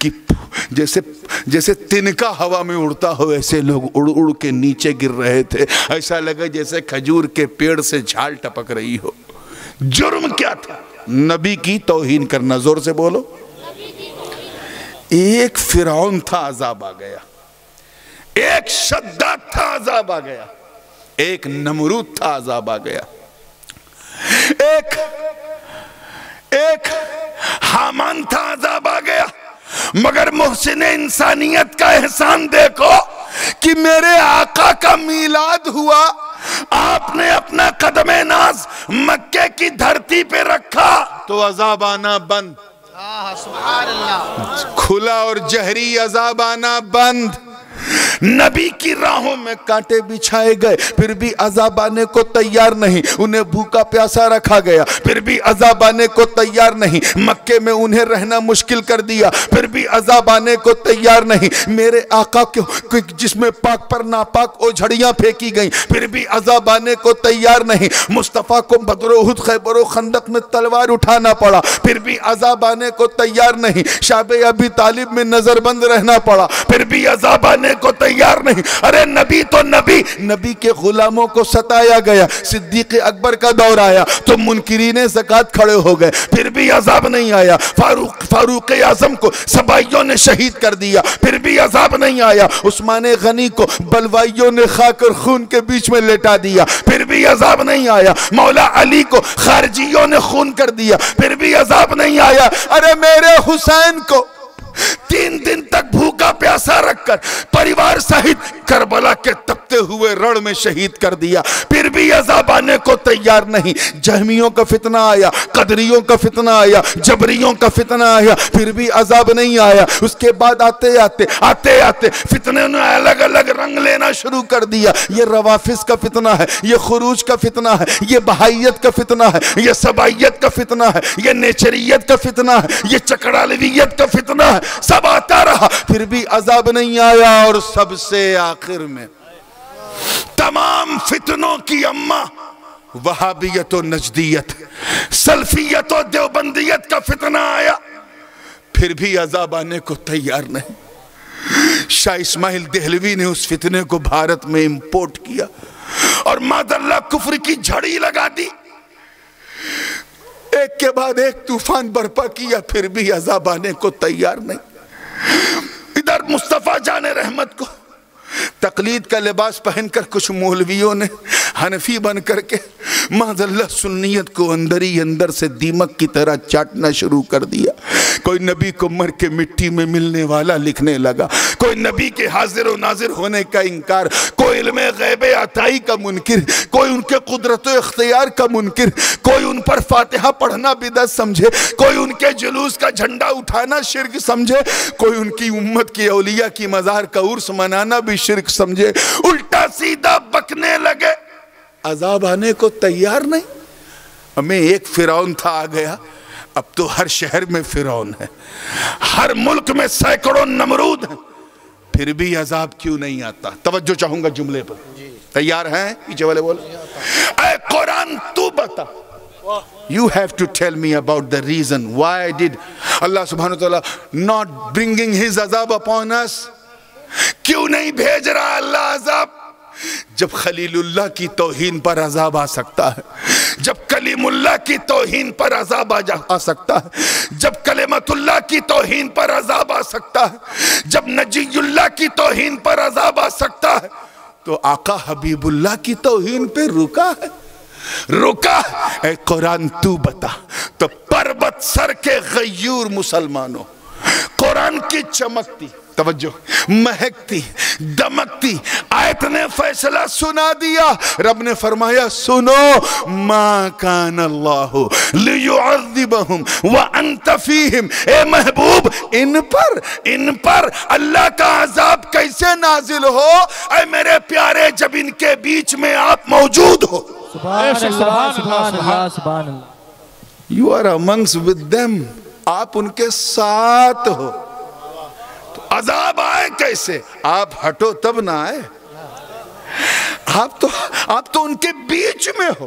کہ جیسے تنکا ہوا میں اڑتا ہو ایسے لوگ اڑ اڑ کے نیچے گر رہے تھے. ایسا لگا جیسے کھجور کے پیڑ سے جھال ٹپک رہی ہو. جرم کیا تھا؟ نبی کی توہین کرنا. زور سے بولو. ایک فرعون تھا عذاب آ گیا, ایک شداد تھا عذاب آ گیا, ایک نمرود تھا عذاب آ گیا, ایک حامان تھا عذاب آ گیا. مگر محسن انسانیت کا احسان دیکھو کہ میرے آقا کا میلاد ہوا, آپ نے اپنا قدم ناز مکے کی دھرتی پہ رکھا تو عذاب آنا بند.
سبحان اللہ.
کھلا اور جہری عذاب آنا بند. نبی کی راہوں میں کانٹے بچھائے گئے پھر بھی عذاب آنے کو تیار نہیں. انہیں بھوکا پیاسا رکھا گیا پھر بھی عذاب آنے کو تیار نہیں. مکے میں انہیں رہنا مشکل کر دیا پھر بھی عذاب آنے کو تیار نہیں. میرے آقا کے جس میں پاک پر ناپاک اوجھڑیاں پھینکی گئیں پھر بھی عذاب آنے کو تیار نہیں. مصطفیٰ کو بدر و احد خیبر و خندق میں تلوار اٹھانا پڑا پھر بھی عذاب آنے کو تیار نہیں. شاب ابی طالب میں نظر بند رہنا پڑا پھر بھی عذاب آنے کو تیار نہیں. ارے نبی تو نبی کے غلاموں کو ستایا گیا. صدیق اکبر کا دور آیا تو منکرین زکوٰۃ کھڑے ہو گئے پھر بھی عذاب نہیں آیا. فاروق اعظم کو سبائیوں نے شہید کر دیا پھر بھی عذاب نہیں آیا. عثمان غنی کو بلوائیوں نے خاک اور خون کے بیچ میں لٹا دیا پھر بھی عذاب نہیں آیا. مولا علی کو خارجیوں نے خون کر دیا پھر بھی عذاب نہیں آیا. ارے میرے حسین کو 3 دن تک بھوکا پیاسا رکھ کر پریوار سہت کربلا کے تپتے ہوئے رڑ میں شہید کر دیا پھر بھی عذاب آنے کو تیار نہیں. جہمیوں کا فتنہ آیا, قدریوں کا فتنہ آیا, جبریوں کا فتنہ آیا پھر بھی عذاب نہیں آیا. اس کے بعد آتے آتے فتنے نے الگ الگ رنگ لینا شروع کر دیا. یہ روافظ کا فتنہ ہے, یہ خروج کا فتنہ ہے, یہ بہائیت کا فتنہ ہے, یہ سبائیت کا فتنہ ہے, یہ نیچریت کا فتنہ ہے, یہ چکڑالویت کا فتنہ ہے. سب آتا رہا پھر بھی عذاب نہیں آیا. اور سب سے آخر میں تمام فتنوں کی اماں وہابیت و نجدیت, سلفیت و دیوبندیت کا فتنہ آیا پھر بھی عذاب آنے کو تیار نہیں. شاہ اسماعیل دہلوی نے اس فتنے کو بھارت میں امپورٹ کیا اور معاذاللہ کفر کی جھڑی لگا دی. ایک کے بعد ایک طوفان برپا کیا پھر بھی عذاب آنے کو تیار نہیں. ادھر مصطفیٰ جان رحمت کو تقلید کا لباس پہن کر کچھ مولویوں نے حنفی بن کر کے معاذاللہ سنیت کو اندر ہی اندر سے دیمک کی طرح چاٹنا شروع کر دیا. کوئی نبی کو مر کے مٹی میں ملنے والا لکھنے لگا, کوئی نبی کے حاضر و ناظر ہونے کا انکار, کوئی علم غیب عطائی کا منکر, کوئی ان کے قدرت و اختیار کا منکر, کوئی ان پر فاتحہ پڑھنا بدعت سمجھے, کوئی ان کے جلوس کا جھنڈا اٹھانا شرک سمجھے, کوئی ان کی امت کی اولیاء کی مزار کا عرس منانا بھی شرک سمجھے. الٹا سیدھا بکنے لگے. عذاب آنے کو تیار نہیں. ہمیں ایک فرعون تھا آ گیا, اب تو ہر شہر میں فرعون ہے, ہر ملک میں سینکڑوں نمرود ہیں پھر بھی عذاب کیوں نہیں آتا؟ توجہ چاہوں گا جملے پر. تیار ہیں؟ پیچھے والے بول. اے قرآن تو بتا. You have to tell me about the reason why did Allah subhanahu wa ta'ala not bringing his azab upon us. کیوں نہیں بھیج رہا اللہ عذاب؟ جب خلیل اللہ کی توہین پر عذاب آ سکتا ہے, جب کلیم اللہ کی توہین پر عذاب آ سکتا ہے, جب کلمت اللہ کی توہین پر عذاب آ سکتا ہے, جب نجی اللہ کی توہین پر عذاب آ سکتا ہے, تو آقا حبیب اللہ کی توہین پہ رکا ہے. اے قرآن تو بتا. تو پربت سر کے غیور مسلمانوں, قرآن کی چمکتی, توجہ, مہکتی, دمکتی آیت نے فیصلہ سنا دیا. رب نے فرمایا سنو, ما کان اللہ لیعذبہم وانت فیہم. اے محبوب ان پر اللہ کا عذاب کیسے نازل ہو؟ اے میرے پیارے جب ان کے بیچ میں آپ موجود ہو.
سبحان اللہ سبحان اللہ سبحان اللہ.
You are amongst with them. آپ ان کے ساتھ ہو. عذاب آئے کیسے؟ آپ ہٹو تب نہ آئے. آپ تو ان کے بیچ میں ہو.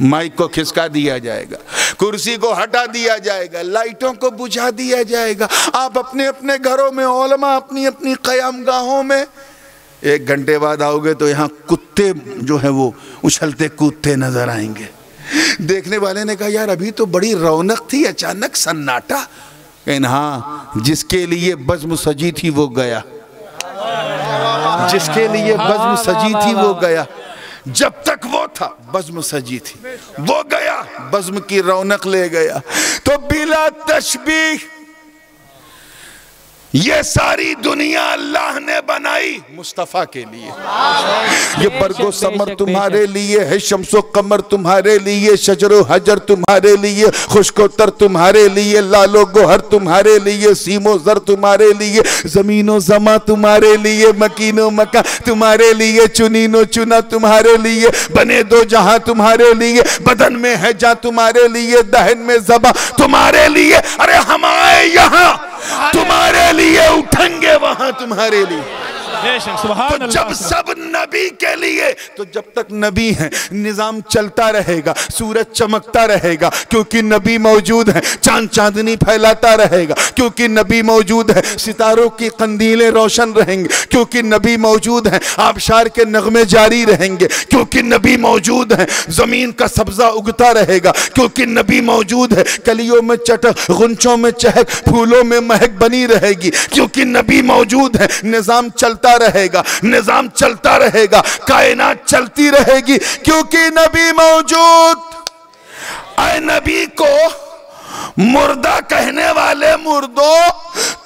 مائک کو کھسکا دیا جائے گا، کرسی کو ہٹا دیا جائے گا، لائٹوں کو بجھا دیا جائے گا، آپ اپنے اپنے گھروں میں، علماء اپنی اپنی قیام گاہوں میں، 1 گھنٹے بعد آؤ گے تو یہاں کتے جو ہیں وہ اچھلتے کودتے نظر آئیں گے۔ دیکھنے والے نے کہا یار ابھی تو بڑی رونق تھی، اچانک سناٹا۔ کہنا ہاں، جس کے لیے بزم سجی تھی وہ گیا، جس کے لیے بزم سجی تھی وہ گیا، جب تک وہ تھا بزم سجی تھی، وہ گیا بزم کی رونق لے گیا۔ تو بلا تشبیہ یہ ساری دنیا اللہ نے بنائی مصطفیٰ کے لیے۔ یہ برگ و ثمر تمہارے لیے ہے، شمس و قمر تمہارے لیے، شجر و حجر تمہارے لیے، خشک و تر تمہارے لیے، لال و گوہر تمہارے لیے، سیم و زر تمہارے لیے، زمین و زماں تمہارے لیے، مکین و مکان تمہارے لیے، چنین و چنا تمہارے لیے، بنے دو جہاں تمہارے لیے، بدن میں ہے جہاں تمہارے لیے، دہن میں زباں تمہارے لیے۔ ارے ہم آئے یہاں تمہارے لیے، اٹھیں گے وہاں تمہارے لیے۔ تو جب سب نبی کے لیے، تو جب تک نبی ہیں نظام چلتا رہے گا، سورج چمکتا رہے گا کیونکہ نبی موجود ہیں، چاند چاندنی پھیلاتا رہے گا کیونکہ نبی موجود ہے، ستاروں کی قندیلیں روشن رہیں گے کیونکہ نبی موجود ہیں، آبشار کے نغمے جاری رہیں گے کیونکہ نبی موجود ہیں، زمین کا سبزہ اگتا رہے گا کیونکہ نبی موجود ہے، کلیوں میں چٹک، غنچوں میں چہک، پھولوں میں مہک بنی رہے گی کیونکہ نبی موجود ہے، نظام چلتا رہے گا، نظام چلتا رہے گا، کائنات چلتی رہے گی کیونکہ نبی موجود۔ اے نبی کو مردہ کہنے والے مردوں،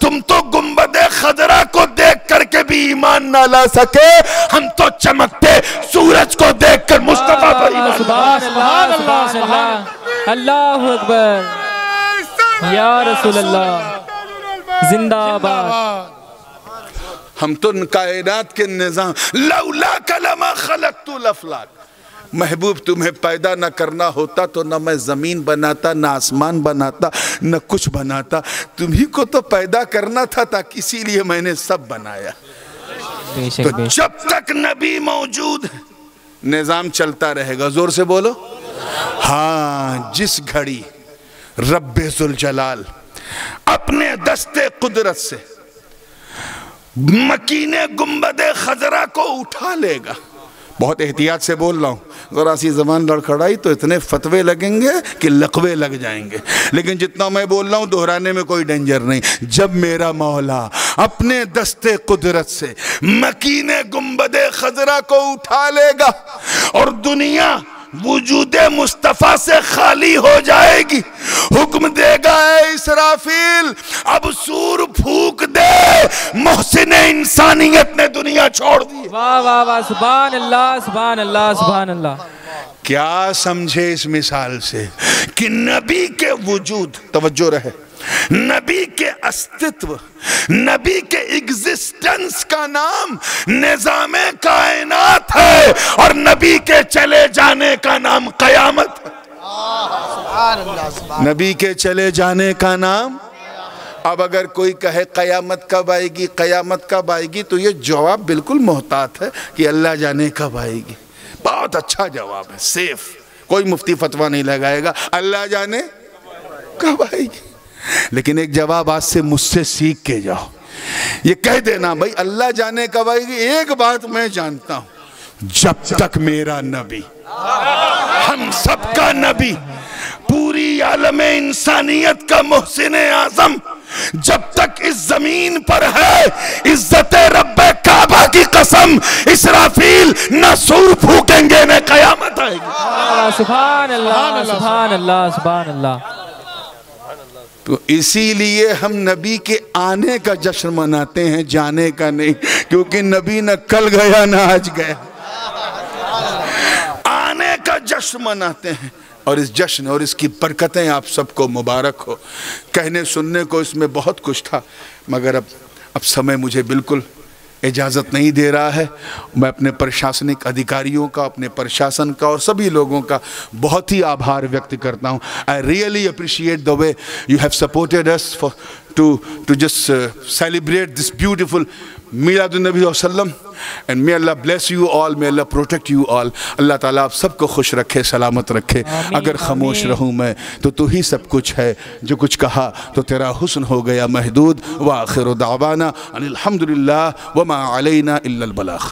تم تو گنبد خضرا کو دیکھ کر کے بھی ایمان نہ لا سکے، ہم تو چمکتے سورج کو دیکھ کر مصطفیٰ پر ایمان۔
سبحان اللہ، سبحان اللہ، اللہ اکبر، یا رسول اللہ، زندہ آباد۔
ہم تو کائنات کے نظام، لولا کلمہ خلقت الافلاک، محبوب تمہیں پیدا نہ کرنا ہوتا تو نہ میں زمین بناتا، نہ آسمان بناتا، نہ کچھ بناتا، تمہیں کو تو پیدا کرنا تھا اسی لیے میں نے سب بنایا۔ تو جب تک نبی موجود ہے نظام چلتا رہے گا۔ زور سے بولو ہاں۔ جس گھڑی رب ذوالجلال اپنے دست قدرت سے مکین گنبد خضرا کو اٹھا لے گا، بہت احتیاط سے بول رہا ہوں، ذرا سی زبان لڑکھڑائی تو اتنے فتوے لگیں گے کہ لقوے لگ جائیں گے، لیکن جتنا میں بول رہا ہوں دہرانے میں کوئی ڈینجر نہیں۔ جب میرا مولا اپنے دست قدرت سے مکین گنبد خضرا کو اٹھا لے گا اور دنیا وجود مصطفیٰ سے خالی ہو جائے گی، حکم دے گا اے اسرافیل اب سور پھونک دے، محسن انسانیت نے دنیا چھوڑ دی۔
واہ واہ واہ، سبحان اللہ، سبحان اللہ، سبحان اللہ۔
کیا سمجھے اس مثال سے کہ نبی کے وجود، توجہ رہے، نبی کے استتو، نبی کے ایگزسٹنس کا نام نظام کائنات ہے اور نبی کے چلے جانے کا نام قیامت ہے۔ نبی کے چلے جانے کا نام۔ اب اگر کوئی کہے قیامت کب آئے گی، قیامت کب آئے گی، تو یہ جواب بالکل محتاط ہے کہ اللہ جانے کب آئے گی۔ بہت اچھا جواب ہے، سیف، کوئی مفتی فتویٰ نہیں لگائے گا اللہ جانے کب آئے گی۔ لیکن ایک جواب آج سے مجھ سے سیکھ کے جاؤ، یہ کہہ دینا بھائی اللہ جانے کب آئے گی۔ ایک بات میں جانتا ہوں، جب تک میرا نبی، ہم سب کا نبی، پوری عالم انسانیت کا محسن اعظم جب تک اس زمین پر ہے، عزت رب کعبہ کی قسم، اسرافیل نہ سور پھونکیں گے نہ قیامت آئے گی۔
سبحان اللہ، سبحان اللہ، سبحان اللہ۔
تو اسی لیے ہم نبی کے آنے کا جشن مناتے ہیں، جانے کا نہیں، کیونکہ نبی نہ کل گیا نہ آج گیا، آنے کا جشن مناتے ہیں۔ اور اس جشن اور اس کی برکتیں آپ سب کو مبارک ہو۔ کہنے سننے کو اس میں بہت کچھ تھا، مگر اب سمے مجھے بالکل اجازت نہیں دے رہا ہے۔ میں اپنے پرشاسنک ادھیکاریوں کا، اپنے پرشاسن کا اور سبھی لوگوں کا بہت ہی آبھار ویکت کرتا ہوں۔ I really appreciate the way you have supported us to just celebrate this beautiful میلاد النبی صلی اللہ علیہ وسلم. And may Allah bless you all, may Allah protect you all. اللہ تعالیٰ آپ سب کو خوش رکھے, سلامت رکھے. اگر خاموش رہوں میں تو ہی سب کچھ ہے, جو کچھ کہا تو تیرا حسن ہو گیا محدود. وآخر دعوانا ان الحمدللہ وما علینا الا البلاغ.